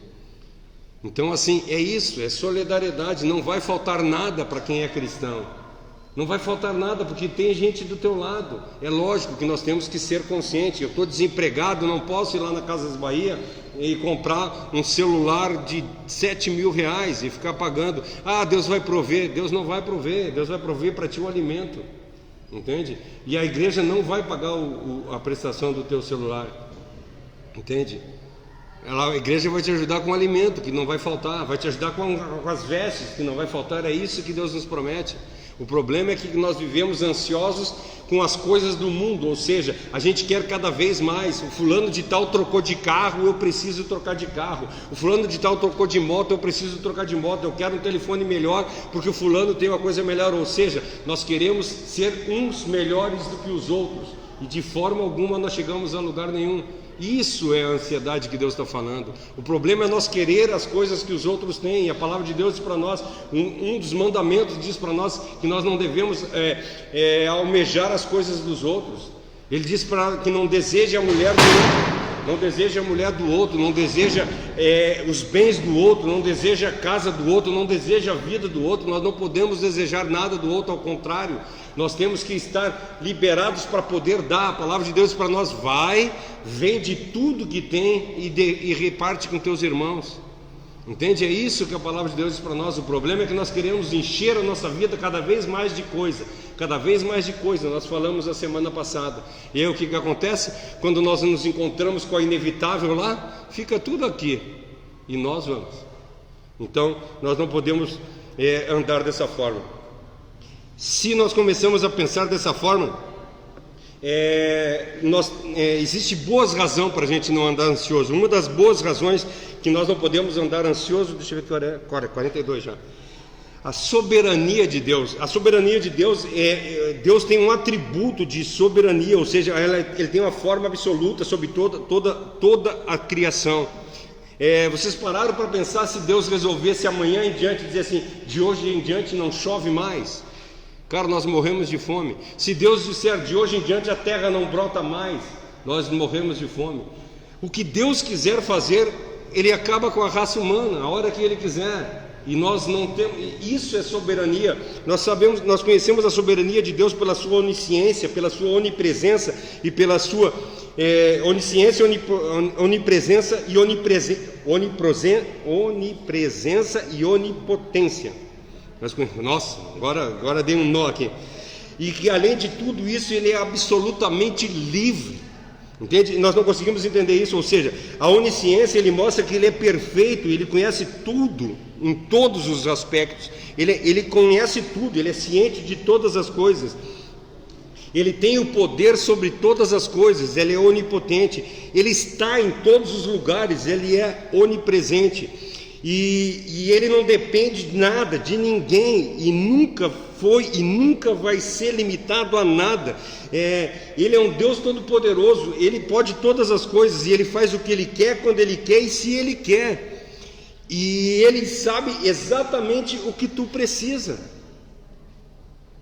Então, assim, é isso, é solidariedade. Não vai faltar nada para quem é cristão. Não vai faltar nada, porque tem gente do teu lado. É lógico que nós temos que ser conscientes. Eu estou desempregado, não posso ir lá na Casas Bahia e comprar um celular de 7 mil reais e ficar pagando. Deus vai prover. Deus não vai prover. Deus vai prover para ti o alimento. Entende? E a igreja não vai pagar a prestação do teu celular. Entende? A igreja vai te ajudar com o alimento, que não vai faltar. Vai te ajudar com as vestes, que não vai faltar. É isso que Deus nos promete. O problema é que nós vivemos ansiosos com as coisas do mundo. Ou seja, a gente quer cada vez mais. O fulano de tal trocou de carro, eu preciso trocar de carro. O fulano de tal trocou de moto, eu preciso trocar de moto. Eu quero um telefone melhor, porque o fulano tem uma coisa melhor. Ou seja, nós queremos ser uns melhores do que os outros, e de forma alguma nós chegamos a lugar nenhum. Isso é a ansiedade que Deus está falando. O problema é nós querer as coisas que os outros têm. A palavra de Deus diz para nós, um dos mandamentos diz para nós que nós não devemos almejar as coisas dos outros. Ele diz que não deseja a mulher do outro, não deseja a mulher do outro, não deseja os bens do outro, não deseja a casa do outro, não deseja a vida do outro. Nós não podemos desejar nada do outro, ao contrário, nós temos que estar liberados para poder dar. A palavra de Deus para nós: vende tudo que tem e reparte com teus irmãos. Entende? É isso que a palavra de Deus diz para nós. O problema é que nós queremos encher a nossa vida cada vez mais de coisa, cada vez mais de coisa. Nós falamos a semana passada. E aí o que acontece? Quando nós nos encontramos com a inevitável lá, fica tudo aqui e nós vamos. Então nós não podemos andar dessa forma. Se nós começamos a pensar dessa forma, existe boas razões para a gente não andar ansioso. Uma das boas razões que nós não podemos andar ansioso, deixa eu ver que hora é, 42 já. A soberania de Deus. A soberania de Deus Deus tem um atributo de soberania, ou seja, ele tem uma forma absoluta sobre toda a criação. Vocês pararam para pensar se Deus resolvesse amanhã em diante dizer assim: de hoje em diante não chove mais? Cara, nós morremos de fome. Se Deus disser de hoje em diante a terra não brota mais, nós morremos de fome. O que Deus quiser fazer, Ele acaba com a raça humana a hora que Ele quiser. E nós não temos. Isso é soberania. Nós conhecemos a soberania de Deus pela sua onisciência, pela sua onipresença e pela sua onisciência, onipresença e onipresença e onipotência. Nossa, agora dei um nó aqui. E que além de tudo isso, Ele é absolutamente livre. Entende? Nós não conseguimos entender isso. Ou seja, a onisciência, Ele mostra que Ele é perfeito, Ele conhece tudo, em todos os aspectos. Ele conhece tudo, Ele é ciente de todas as coisas. Ele tem o poder sobre todas as coisas, Ele é onipotente. Ele está em todos os lugares, Ele é onipresente. E Ele não depende de nada, de ninguém, e nunca foi e nunca vai ser limitado a nada. Ele é um Deus todo-poderoso, Ele pode todas as coisas, e Ele faz o que Ele quer, quando Ele quer e se Ele quer. E Ele sabe exatamente o que tu precisa,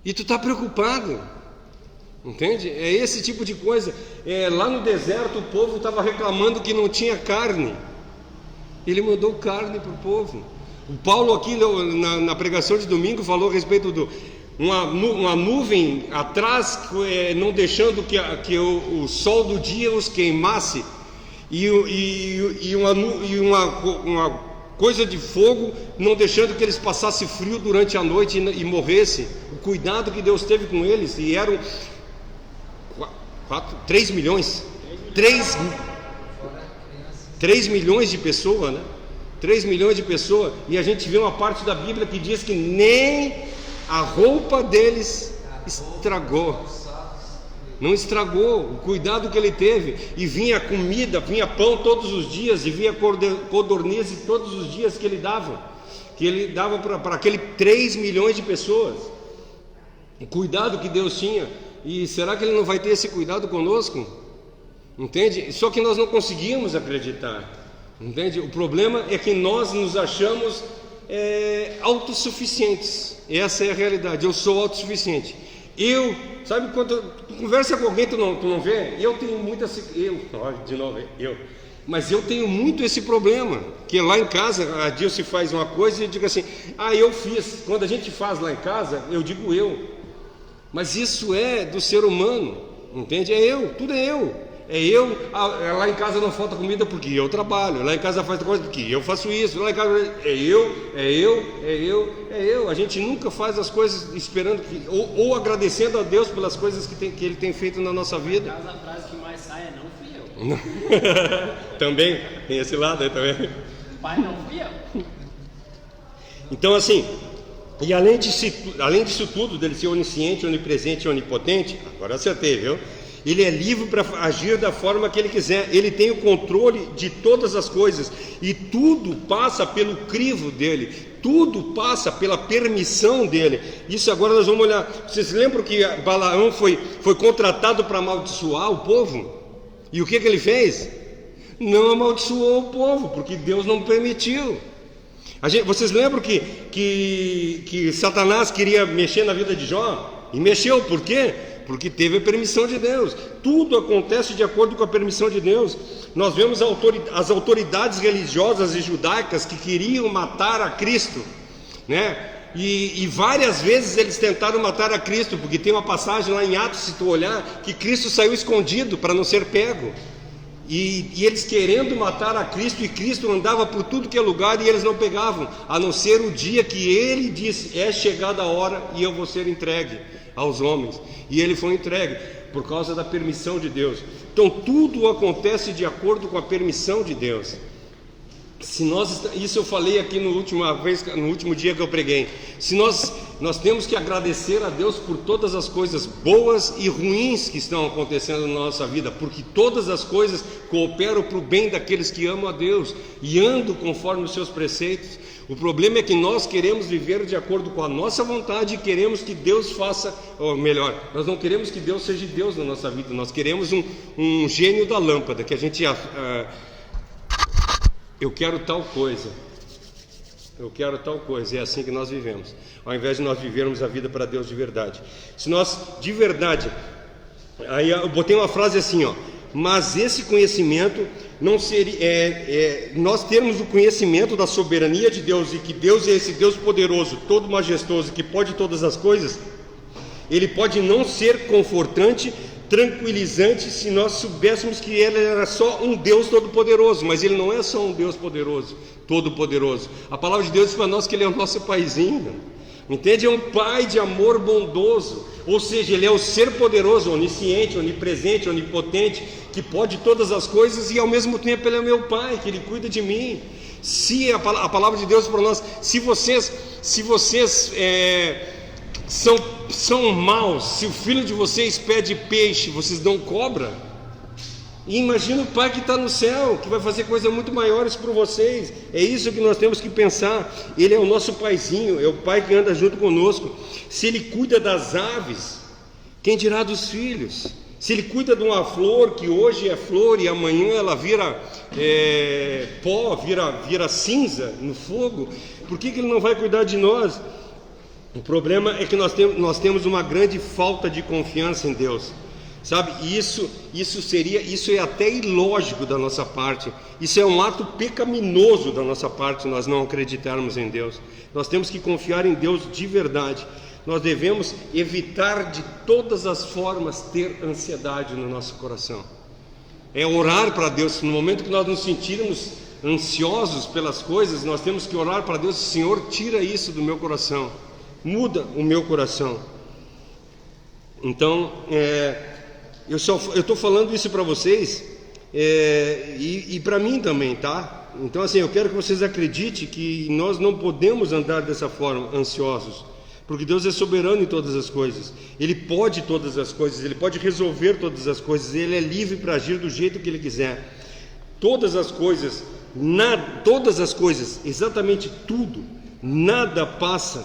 e tu está preocupado, entende? É esse tipo de coisa. Lá no deserto o povo estava reclamando que não tinha carne. Ele mandou carne para o povo. O Paulo aqui na pregação de domingo falou a respeito de uma nuvem atrás, não deixando que o sol do dia os queimasse, e uma coisa de fogo não deixando que eles passassem frio durante a noite e morressem. O cuidado que Deus teve com eles. E eram 3 milhões 3 milhões de pessoas, né? 3 milhões de pessoas. E a gente vê uma parte da Bíblia que diz que nem a roupa deles estragou. Não estragou, o cuidado que ele teve. E vinha comida, vinha pão todos os dias, e vinha codorniz todos os dias que ele dava para aquele 3 milhões de pessoas. O cuidado que Deus tinha. E será que ele não vai ter esse cuidado conosco? Entende? Só que nós não conseguimos acreditar. Entende? O problema é que nós nos achamos autossuficientes. Essa é a realidade. Eu sou autossuficiente. Sabe quando tu conversa com alguém, tu não vê? Eu tenho muito mas eu tenho muito esse problema, que lá em casa, a Dilce faz uma coisa e eu digo assim, eu fiz. Quando a gente faz lá em casa, eu digo eu. Mas isso é do ser humano, entende? Tudo é eu. Lá em casa não falta comida porque eu trabalho. Lá em casa faz coisa porque eu faço isso. Lá em casa é eu. A gente nunca faz as coisas esperando ou agradecendo a Deus pelas coisas que Ele tem feito na nossa vida. A frase que mais sai é: não fui eu. Também tem esse lado aí também. Pai, não fui eu. Então assim, e além disso tudo, dele ser onisciente, onipresente e onipotente, agora acertei, viu? Ele é livre para agir da forma que ele quiser. Ele tem o controle de todas as coisas, e tudo passa pelo crivo dele, tudo passa pela permissão dele. Isso agora nós vamos olhar. Vocês lembram que Balaão foi contratado para amaldiçoar o povo? E o que ele fez? Não amaldiçoou o povo, porque Deus não permitiu. Vocês lembram que Satanás queria mexer na vida de Jó? E mexeu, por quê? Porque teve a permissão de Deus. Tudo acontece de acordo com a permissão de Deus. Nós vemos as autoridades religiosas e judaicas que queriam matar a Cristo, né? E várias vezes eles tentaram matar a Cristo, porque tem uma passagem lá em Atos, se tu olhar, que Cristo saiu escondido para não ser pego. E eles querendo matar a Cristo, e Cristo andava por tudo que é lugar, e eles não pegavam, a não ser o dia que ele disse: é chegada a hora e eu vou ser entregue aos homens. E ele foi entregue por causa da permissão de Deus. Então tudo acontece de acordo com a permissão de Deus. Isso eu falei aqui no último dia que eu preguei. Nós temos que agradecer a Deus por todas as coisas boas e ruins que estão acontecendo na nossa vida, porque todas as coisas cooperam para o bem daqueles que amam a Deus e andam conforme os seus preceitos. O problema é que nós queremos viver de acordo com a nossa vontade e queremos que Deus faça, ou melhor, nós não queremos que Deus seja Deus na nossa vida. Nós queremos um gênio da lâmpada, que a gente eu quero tal coisa, é assim que nós vivemos, ao invés de nós vivermos a vida para Deus de verdade. Se nós de verdade, aí eu botei uma frase assim, mas esse conhecimento não seria, nós termos o conhecimento da soberania de Deus, e que Deus é esse Deus poderoso, todo majestoso, que pode todas as coisas. Ele pode não ser confortante, tranquilizante, se nós soubéssemos que Ele era só um Deus todo-poderoso, mas Ele não é só um Deus poderoso, todo-poderoso. A palavra de Deus diz para nós que Ele é o nosso paizinho, entende? É um pai de amor bondoso, ou seja, Ele é o ser poderoso, onisciente, onipresente, onipotente, que pode todas as coisas, e ao mesmo tempo Ele é meu pai, que Ele cuida de mim. Se a palavra de Deus para nós, se vocês são maus, se o filho de vocês pede peixe, vocês dão cobra? E imagina o pai que está no céu, que vai fazer coisas muito maiores por vocês. É isso que nós temos que pensar. Ele é o nosso paizinho, é o pai que anda junto conosco. Se Ele cuida das aves, quem dirá dos filhos? Se Ele cuida de uma flor que hoje é flor e amanhã ela vira pó, vira cinza no fogo, por que Ele não vai cuidar de nós? O problema é que nós temos uma grande falta de confiança em Deus, sabe? Isso é até ilógico da nossa parte. Isso é um ato pecaminoso da nossa parte, nós não acreditarmos em Deus. Nós temos que confiar em Deus de verdade. Nós devemos evitar de todas as formas ter ansiedade no nosso coração. É orar para Deus. No momento que nós nos sentirmos ansiosos pelas coisas, nós temos que orar para Deus: Senhor, tira isso do meu coração, muda o meu coração. Então, eu estou falando isso para vocês, e para mim também, tá? Então assim, eu quero que vocês acreditem que nós não podemos andar dessa forma, ansiosos, porque Deus é soberano em todas as coisas, Ele pode todas as coisas, Ele pode resolver todas as coisas, Ele é livre para agir do jeito que Ele quiser. Todas as coisas, exatamente tudo, nada passa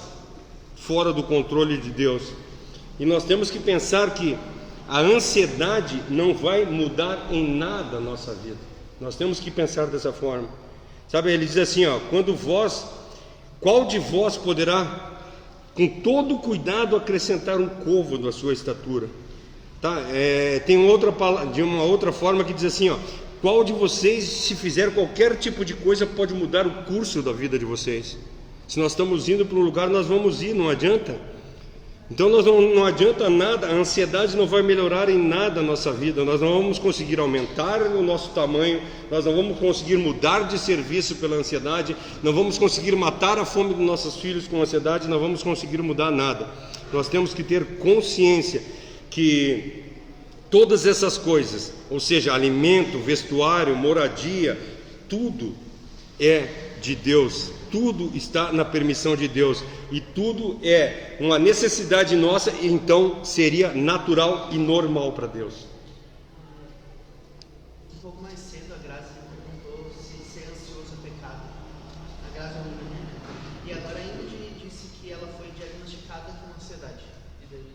fora do controle de Deus. E nós temos que pensar que a ansiedade não vai mudar em nada a nossa vida. Nós temos que pensar dessa forma. Sabe, ele diz assim, ó, qual de vós poderá com todo cuidado acrescentar um côvado à sua estatura? Tá? Tem de uma outra forma que diz assim, ó, qual de vocês, se fizer qualquer tipo de coisa, pode mudar o curso da vida de vocês? Se nós estamos indo para um lugar, nós vamos ir, não adianta. Então não adianta nada, a ansiedade não vai melhorar em nada a nossa vida, nós não vamos conseguir aumentar o nosso tamanho, nós não vamos conseguir mudar de serviço pela ansiedade, não vamos conseguir matar a fome dos nossos filhos com ansiedade, não vamos conseguir mudar nada. Nós temos que ter consciência que todas essas coisas, ou seja, alimento, vestuário, moradia, tudo é de Deus. Tudo está na permissão de Deus e tudo é uma necessidade nossa, e então seria natural e normal para Deus. Um pouco mais cedo a Graça perguntou se ser ansioso é pecado. A Graça e agora a Ingrid disse que ela foi diagnosticada com ansiedade. E daí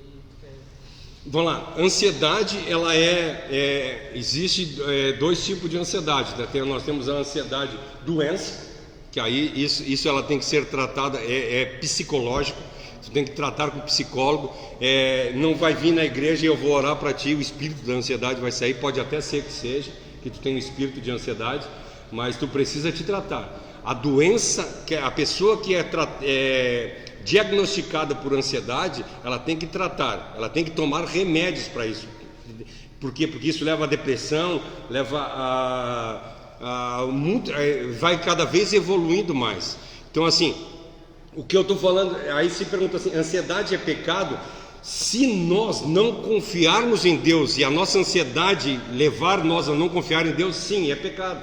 Vamos lá, ansiedade, ela existe dois tipos de ansiedade, né? Nós temos a ansiedade doença, que aí isso ela tem que ser tratada, psicológico, você tem que tratar com o psicólogo, não vai vir na igreja e eu vou orar para ti, o espírito da ansiedade vai sair, pode até ser que seja, que tu tem um espírito de ansiedade, mas tu precisa te tratar. A doença, que a pessoa que é diagnosticada por ansiedade, ela tem que tratar, ela tem que tomar remédios para isso. Por quê? Porque isso leva a depressão, vai cada vez evoluindo mais. Então assim, o que eu estou falando, aí se pergunta assim, ansiedade é pecado? Se nós não confiarmos em Deus e a nossa ansiedade levar nós a não confiar em Deus, sim, é pecado.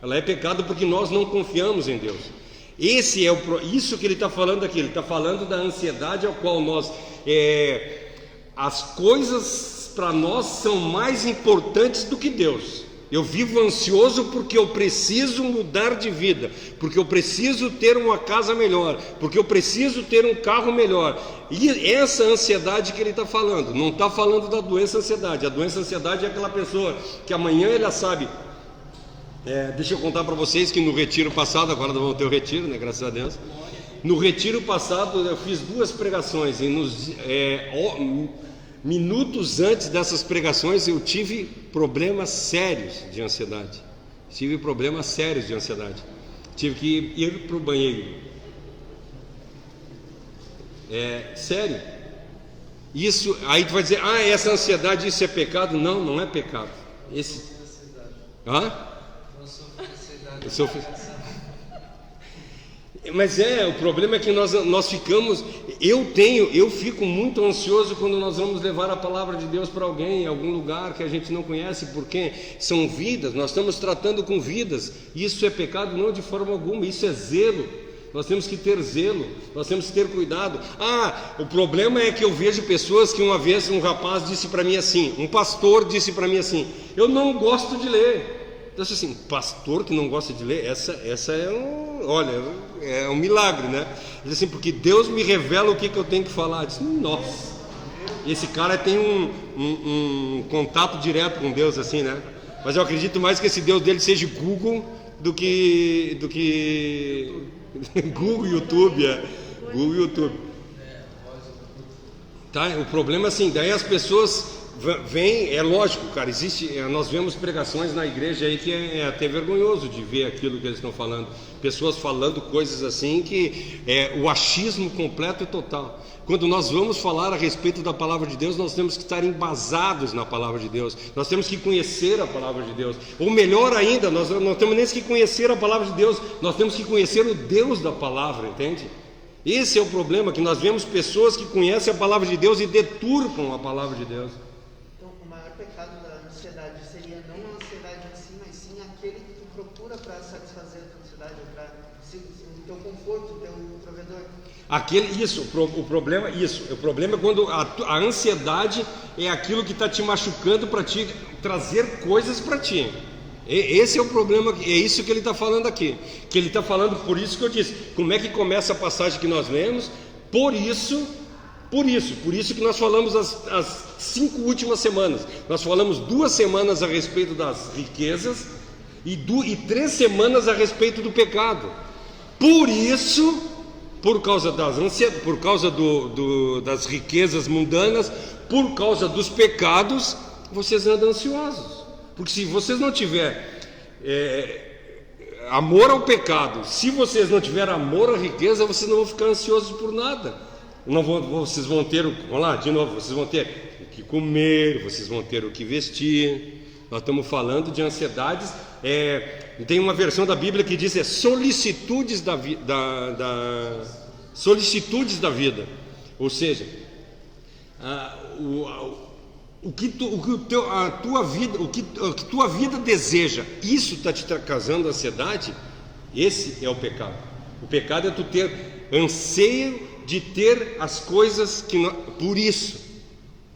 Ela é pecado porque nós não confiamos em Deus. Isso que ele está falando aqui, ele está falando da ansiedade ao qual as coisas para nós são mais importantes do que Deus. Eu vivo ansioso porque eu preciso mudar de vida, porque eu preciso ter uma casa melhor, porque eu preciso ter um carro melhor. E essa ansiedade que ele está falando, não está falando da doença ansiedade. A doença ansiedade é aquela pessoa que amanhã ela sabe. Deixa eu contar para vocês que no retiro passado, agora não vamos ter o retiro, né? Graças a Deus. No retiro passado eu fiz 2 pregações e minutos antes dessas pregações eu tive problemas sérios de ansiedade. Tive que ir para o banheiro. Sério. Isso, aí tu vai dizer, essa ansiedade, isso é pecado? Não, não é pecado. Mas o problema é que nós ficamos, eu fico muito ansioso quando nós vamos levar a palavra de Deus para alguém em algum lugar que a gente não conhece, porque são vidas, nós estamos tratando com vidas. Isso é pecado? Não, de forma alguma, isso é zelo. Nós temos que ter zelo, nós temos que ter cuidado. O problema é que eu vejo pessoas que uma vez um rapaz disse para mim assim, um pastor disse para mim assim, eu não gosto de ler. Então assim, pastor que não gosta de ler, essa é um milagre, né? Ele disse assim, porque Deus me revela o que eu tenho que falar. Eu disse, nossa, esse cara tem um contato direto com Deus assim, né? Mas eu acredito mais que esse Deus dele seja Google do que Google, YouTube, Google, YouTube. Tá? O problema é assim, daí as pessoas vêm, é lógico, cara, nós vemos pregações na igreja aí que é até vergonhoso de ver aquilo que eles estão falando, pessoas falando coisas assim que o achismo completo e total. Quando nós vamos falar a respeito da palavra de Deus, nós temos que estar embasados na palavra de Deus, nós temos que conhecer a palavra de Deus, ou melhor ainda, nós não temos nem que conhecer a palavra de Deus, nós temos que conhecer o Deus da palavra, entende? Esse é o problema, que nós vemos pessoas que conhecem a palavra de Deus e deturpam a palavra de Deus. Então, o maior pecado da ansiedade seria não a ansiedade em si, mas sim aquele que tu procura para satisfazer a tua ansiedade, para o teu conforto, o teu provedor. O problema é quando a ansiedade é aquilo que está te machucando para te trazer coisas para ti. Esse é o problema, é isso que ele está falando aqui. Que ele está falando, por isso que eu disse, como é que começa a passagem que nós lemos? Por isso que nós falamos as 5 últimas semanas. Nós falamos 2 semanas a respeito das riquezas e 3 semanas a respeito do pecado. Por isso, por causa das ansiedades, por causa das riquezas mundanas, por causa dos pecados, vocês andam ansiosos. Porque se vocês não tiverem amor ao pecado, se vocês não tiverem amor à riqueza, vocês não vão ficar ansiosos por nada. Vocês vão ter, vamos lá, de novo, vocês vão ter o que comer, vocês vão ter o que vestir. Nós estamos falando de ansiedades. Tem uma versão da Bíblia que diz solicitudes da vida. Ou seja, o que tua vida deseja, isso está te causando ansiedade. Esse é o pecado. O pecado é tu ter anseio de ter as coisas que por isso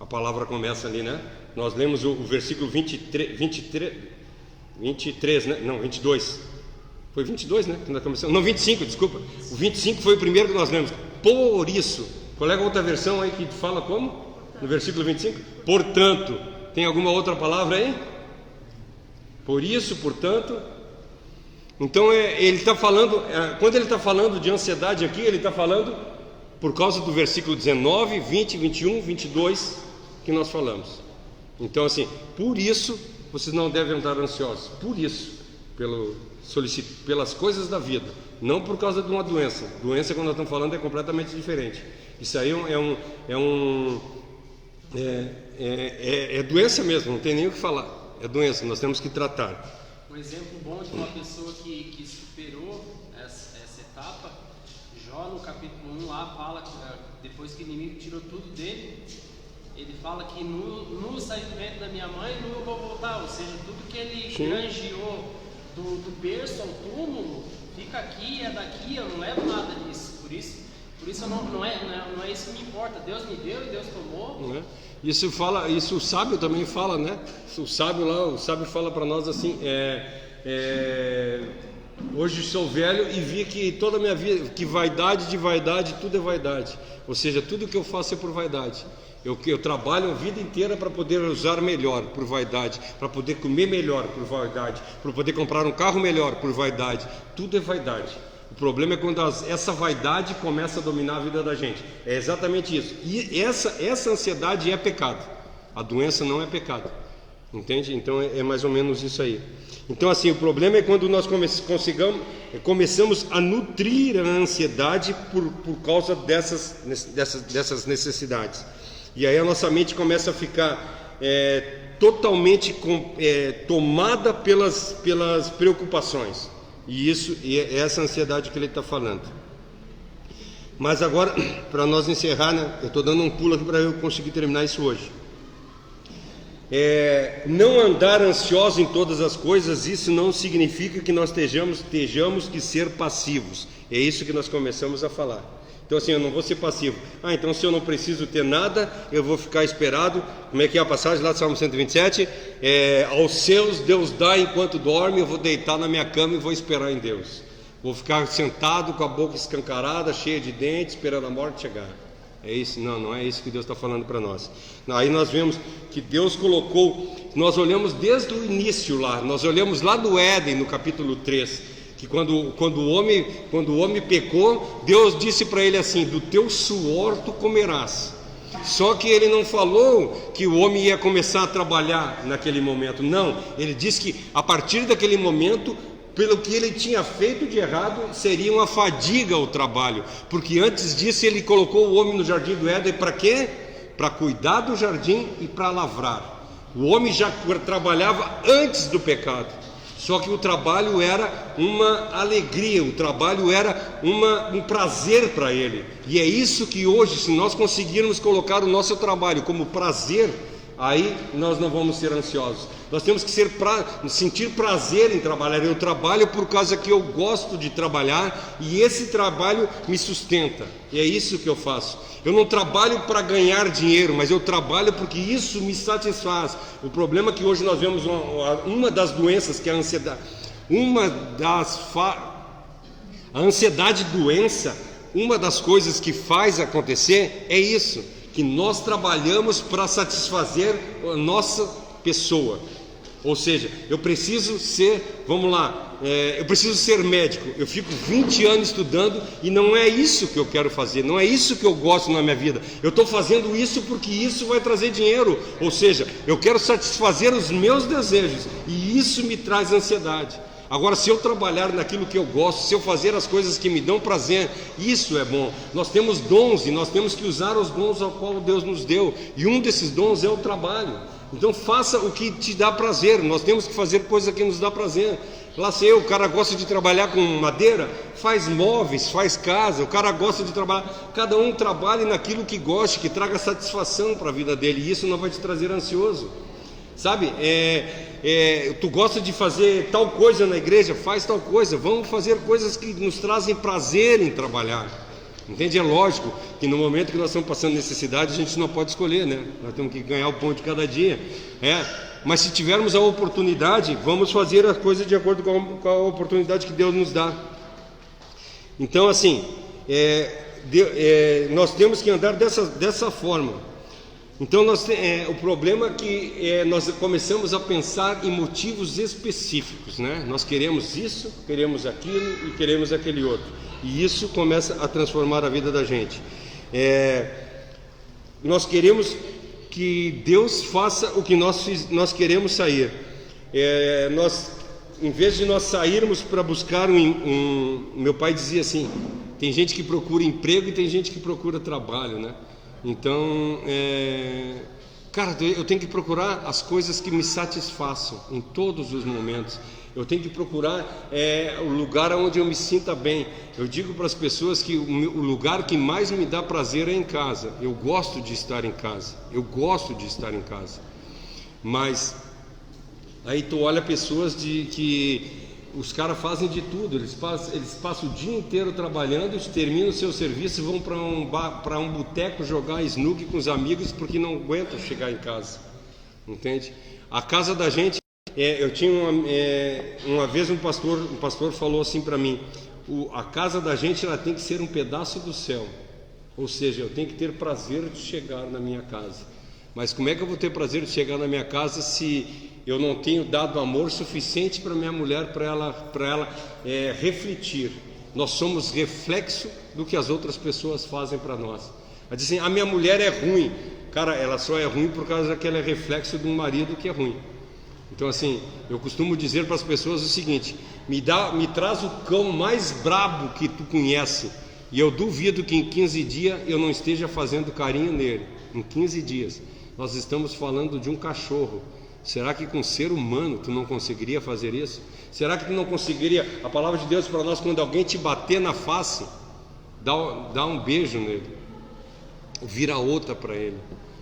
a palavra começa ali, né? Nós lemos o versículo 23, né? Não, 22. Foi 22, né? Que nós começamos. Não, 25, desculpa. O 25 foi o primeiro que nós lemos. Por isso. Qual é a outra versão aí que fala como? No versículo 25? Portanto. Tem alguma outra palavra aí? Por isso, portanto. Então ele está falando, quando ele está falando de ansiedade aqui, ele está falando por causa do versículo 19, 20, 21, 22 que nós falamos. Então assim, por isso vocês não devem andar ansiosos, por isso, pelas coisas da vida, não por causa de uma doença. Doença, quando nós estamos falando, é completamente diferente. Isso aí é doença mesmo, não tem nem o que falar. É doença, nós temos que tratar. Um exemplo bom de uma pessoa que superou essa etapa, Jó no capítulo 1 lá fala que depois que o inimigo tirou tudo dele, ele fala que no saímento da minha mãe não eu vou voltar, ou seja, tudo que ele granjeou do berço ao túmulo fica aqui, é daqui, eu não levo nada disso. Por isso não é isso que me importa. Deus me deu e Deus tomou. Não é? Isso o sábio também fala, né? O sábio fala para nós assim: hoje sou velho e vi que toda a minha vida, que vaidade de vaidade, tudo é vaidade. Ou seja, tudo que eu faço é por vaidade. Eu trabalho a vida inteira para poder usar melhor, por vaidade, para poder comer melhor, por vaidade, para poder comprar um carro melhor, por vaidade. Tudo é vaidade. O problema é quando essa vaidade começa a dominar a vida da gente. É exatamente isso. E essa ansiedade é pecado. A doença não é pecado. Entende? Então é mais ou menos isso aí. Então assim, o problema é quando nós começamos a nutrir a ansiedade por causa dessas necessidades. E aí a nossa mente começa a ficar totalmente tomada pelas preocupações. E é essa ansiedade que ele está falando. Mas agora, para nós encerrar, né, eu estou dando um pulo aqui para eu conseguir terminar isso hoje. Não andar ansioso em todas as coisas, isso não significa que nós estejamos que ser passivos. É isso que nós começamos a falar. Então assim, eu não vou ser passivo. Então se eu não preciso ter nada, eu vou ficar esperado. Como é que é a passagem lá do Salmo 127? Aos seus Deus dá enquanto dorme, eu vou deitar na minha cama e vou esperar em Deus. Vou ficar sentado com a boca escancarada, cheia de dentes, esperando a morte chegar. É isso? Não é isso que Deus está falando para nós. Aí nós vemos que Deus colocou, nós olhamos desde o início lá, nós olhamos lá no Éden, no capítulo 3, que quando o homem pecou, Deus disse para ele assim: do teu suor tu comerás. Só que ele não falou que o homem ia começar a trabalhar naquele momento. Não, ele disse que a partir daquele momento, pelo que ele tinha feito de errado, seria uma fadiga o trabalho. Porque antes disso ele colocou o homem no jardim do Éden para quê? Para cuidar do jardim e para lavrar. O homem já trabalhava antes do pecado. Só que o trabalho era uma alegria, o trabalho era um prazer para ele. E é isso que hoje, se nós conseguirmos colocar o nosso trabalho como prazer, aí nós não vamos ser ansiosos. Nós temos que sentir prazer em trabalhar. Eu trabalho por causa que eu gosto de trabalhar e esse trabalho me sustenta. E é isso que eu faço. Eu não trabalho para ganhar dinheiro, mas eu trabalho porque isso me satisfaz. O problema é que hoje nós vemos uma das doenças, que é a ansiedade. A ansiedade doença, uma das coisas que faz acontecer é isso, que nós trabalhamos para satisfazer a nossa pessoa. Ou seja, eu preciso ser, eu preciso ser médico. Eu fico 20 anos estudando e não é isso que eu quero fazer, não é isso que eu gosto na minha vida. Eu estou fazendo isso porque isso vai trazer dinheiro. Ou seja, eu quero satisfazer os meus desejos e isso me traz ansiedade. Agora, se eu trabalhar naquilo que eu gosto, se eu fazer as coisas que me dão prazer, isso é bom. Nós temos dons e nós temos que usar os dons ao qual Deus nos deu. E um desses dons é o trabalho. Então faça o que te dá prazer. Nós temos que fazer coisa que nos dá prazer. Lá sei eu, o cara gosta de trabalhar com madeira, faz móveis, faz casa. O cara gosta de trabalhar. Cada um trabalhe naquilo que goste, que traga satisfação para a vida dele. E isso não vai te trazer ansioso. Sabe, tu gosta de fazer tal coisa na igreja, faz tal coisa. Vamos fazer coisas que nos trazem prazer em trabalhar. Entende? É lógico que no momento que nós estamos passando necessidade, a gente não pode escolher, né? Nós temos que ganhar o pão de cada dia. Mas se tivermos a oportunidade, vamos fazer as coisas de acordo com a oportunidade que Deus nos dá. Então, assim, nós temos que andar dessa forma. Então o problema é que nós começamos a pensar em motivos específicos, né? Nós queremos isso, queremos aquilo e queremos aquele outro. E isso começa a transformar a vida da gente. Nós queremos que Deus faça o que nós queremos sair. Em vez de nós sairmos para buscar meu pai dizia assim, tem gente que procura emprego e tem gente que procura trabalho, né? Então, cara, eu tenho que procurar as coisas que me satisfaçam em todos os momentos. Eu tenho que procurar o lugar onde eu me sinta bem. Eu digo para as pessoas que o lugar que mais me dá prazer é em casa. Eu gosto de estar em casa. Mas aí tu olha pessoas que os caras fazem de tudo. Eles passam o dia inteiro trabalhando, terminam o seu serviço e vão para um boteco jogar snooker com os amigos porque não aguentam chegar em casa. Entende? A casa da gente, eu tinha uma vez um pastor falou assim para mim, a casa da gente ela tem que ser um pedaço do céu. Ou seja, eu tenho que ter prazer de chegar na minha casa. Mas como é que eu vou ter prazer de chegar na minha casa se eu não tenho dado amor suficiente para minha mulher, para ela refletir? Nós somos reflexo do que as outras pessoas fazem para nós. Ela diz assim, a minha mulher é ruim. Cara, ela só é ruim por causa que ela é reflexo de um marido que é ruim. Então assim, eu costumo dizer para as pessoas o seguinte, me traz o cão mais brabo que tu conhece, e eu duvido que em 15 dias eu não esteja fazendo carinho nele. Em 15 dias. Nós estamos falando de um cachorro. Será que com ser humano tu não conseguiria fazer isso? Será que tu não conseguiria? A palavra de Deus para nós, quando alguém te bater na face, dá um beijo nele, vira outra para ele.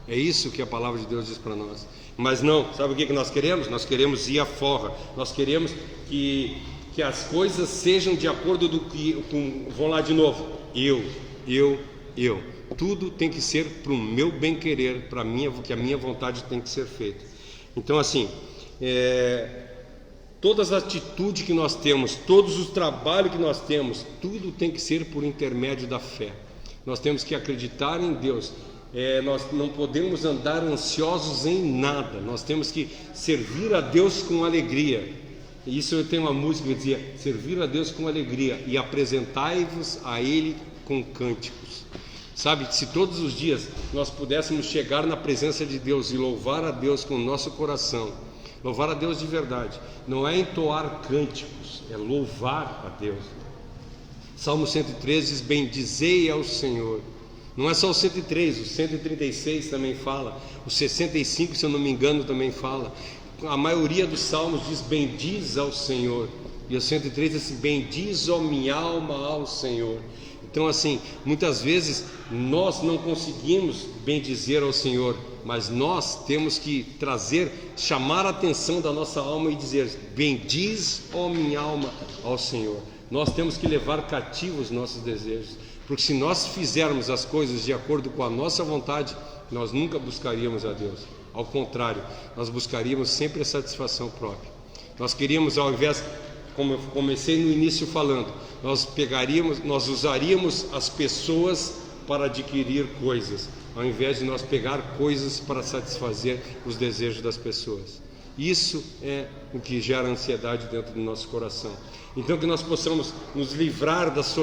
É isso que a palavra de Deus diz para nós. Mas não, sabe o que nós queremos? Nós queremos ir à forra. Nós queremos que as coisas sejam de acordo vão lá de novo, eu. Tudo tem que ser para o meu bem querer, que a minha vontade tem que ser feita. Então assim, todas as atitudes que nós temos, todos os trabalhos que nós temos, tudo tem que ser por intermédio da fé. Nós temos que acreditar em Deus. Nós não podemos andar ansiosos em nada. Nós temos que servir a Deus com alegria. E isso eu tenho uma música que dizia, servir a Deus com alegria e apresentai-vos a Ele com cânticos. Sabe, se todos os dias nós pudéssemos chegar na presença de Deus e louvar a Deus com o nosso coração, louvar a Deus de verdade, não é entoar cânticos, é louvar a Deus. Salmo 103 diz, bendizei ao Senhor. Não é só o 103, o 136 também fala, o 65, se eu não me engano, também fala. A maioria dos salmos diz, bendiz ao Senhor. E o 103 diz assim, bendiz, ó minha alma, ao Senhor. Então assim, muitas vezes nós não conseguimos bendizer ao Senhor, mas nós temos que chamar a atenção da nossa alma e dizer: bendiz, ó minha alma, ao Senhor. Nós temos que levar cativos os nossos desejos, porque se nós fizermos as coisas de acordo com a nossa vontade, nós nunca buscaríamos a Deus. Ao contrário, nós buscaríamos sempre a satisfação própria. Nós queríamos, ao invés, como eu comecei no início falando, nós usaríamos as pessoas para adquirir coisas, ao invés de nós pegar coisas para satisfazer os desejos das pessoas. Isso é o que gera ansiedade dentro do nosso coração. Então, que nós possamos nos livrar das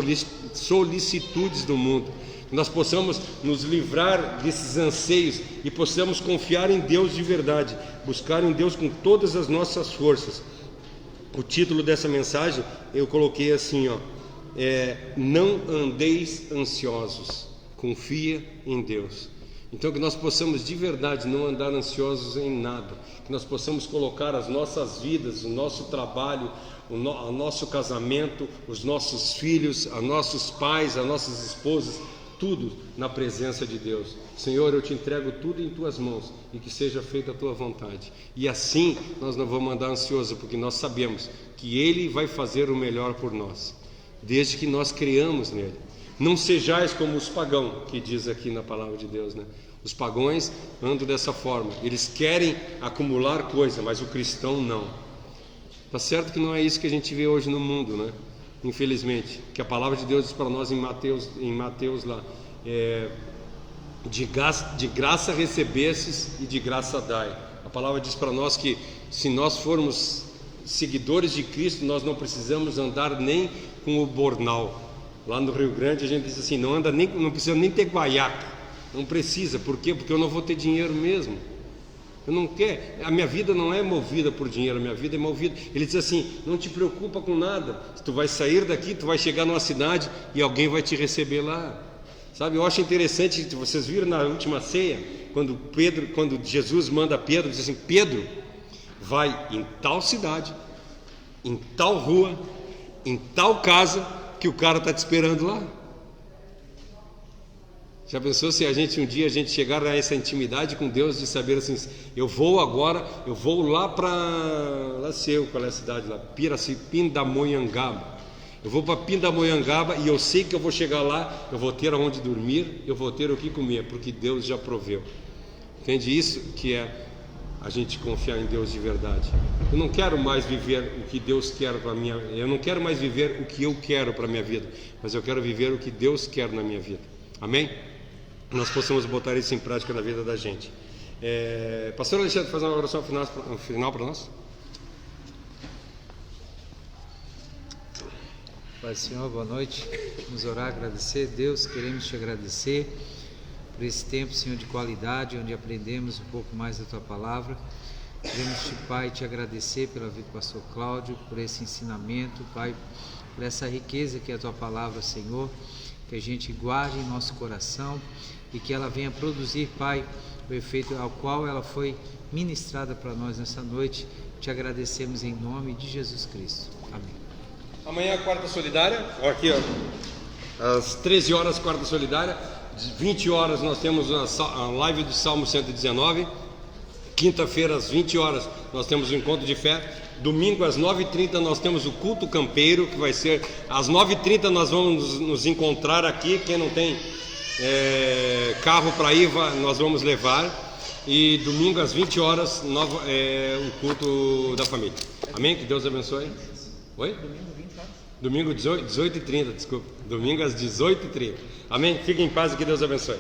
solicitudes do mundo, que nós possamos nos livrar desses anseios e possamos confiar em Deus de verdade, buscar em Deus com todas as nossas forças. O título dessa mensagem eu coloquei assim, não andeis ansiosos, confia em Deus. Então, que nós possamos de verdade não andar ansiosos em nada, que nós possamos colocar as nossas vidas, o nosso trabalho, o nosso casamento, os nossos filhos, os nossos pais, as nossas esposas, tudo na presença de Deus. Senhor, eu te entrego tudo em tuas mãos e que seja feita a tua vontade. E assim nós não vamos andar ansiosos, porque nós sabemos que Ele vai fazer o melhor por nós, desde que nós creamos nele. Não sejais como os pagãos, que diz aqui na palavra de Deus, né? Os pagãos andam dessa forma, eles querem acumular coisa, mas o cristão não. Tá certo que não é isso que a gente vê hoje no mundo, né? Infelizmente, que a palavra de Deus diz para nós em Mateus lá, de graça recebestes e de graça dai. A palavra diz para nós que se nós formos seguidores de Cristo, nós não precisamos andar nem com o bornal. Lá no Rio Grande a gente diz assim, não precisa nem ter guaiaca, não precisa. Por quê? Porque eu não vou ter dinheiro mesmo. Eu não quero, a minha vida não é movida por dinheiro, a minha vida é movida. Ele diz assim, não te preocupa com nada, tu vai sair daqui, tu vai chegar numa cidade e alguém vai te receber lá. Sabe, eu acho interessante, vocês viram na última ceia, quando Jesus manda Pedro, diz assim, Pedro, vai em tal cidade, em tal rua, em tal casa, que o cara está te esperando lá. Já pensou se um dia a gente chegar a essa intimidade com Deus, de saber assim, eu vou lá para, lá sei qual é a cidade lá, Pindamonhangaba. Eu vou para Pindamonhangaba e eu sei que eu vou chegar lá, eu vou ter onde dormir, eu vou ter o que comer, porque Deus já proveu. Entende? Isso que é a gente confiar em Deus de verdade. Eu não quero mais viver o que Deus quer para minha, eu não quero mais viver o que eu quero para minha vida, mas eu quero viver o que Deus quer na minha vida. Amém? Nós possamos botar isso em prática na vida da gente. Pastor Alexandre, fazer uma oração final para nós? Pai Senhor, boa noite. Vamos orar, agradecer. Deus, queremos te agradecer por esse tempo, Senhor, de qualidade, onde aprendemos um pouco mais da tua palavra. Queremos, Pai, te agradecer pela vida do pastor Cláudio, por esse ensinamento, Pai, por essa riqueza que é a tua palavra, Senhor, que a gente guarde em nosso coração e que ela venha produzir, Pai, o efeito ao qual ela foi ministrada para nós nessa noite. Te agradecemos em nome de Jesus Cristo. Amém. Amanhã, quarta solidária, aqui, às 13 horas, quarta solidária, às 20 horas nós temos a live do Salmo 119, quinta-feira às 20 horas nós temos o encontro de fé, domingo às 9h30 nós temos o culto campeiro, que vai ser às 9h30 nós vamos nos encontrar aqui, quem não tem carro para ir, nós vamos levar, e domingo às 20 horas o culto da família. Amém? Que Deus abençoe. Oi? Domingo 18h30, desculpa. Domingo às 18h30. Amém? Fiquem em paz e que Deus abençoe.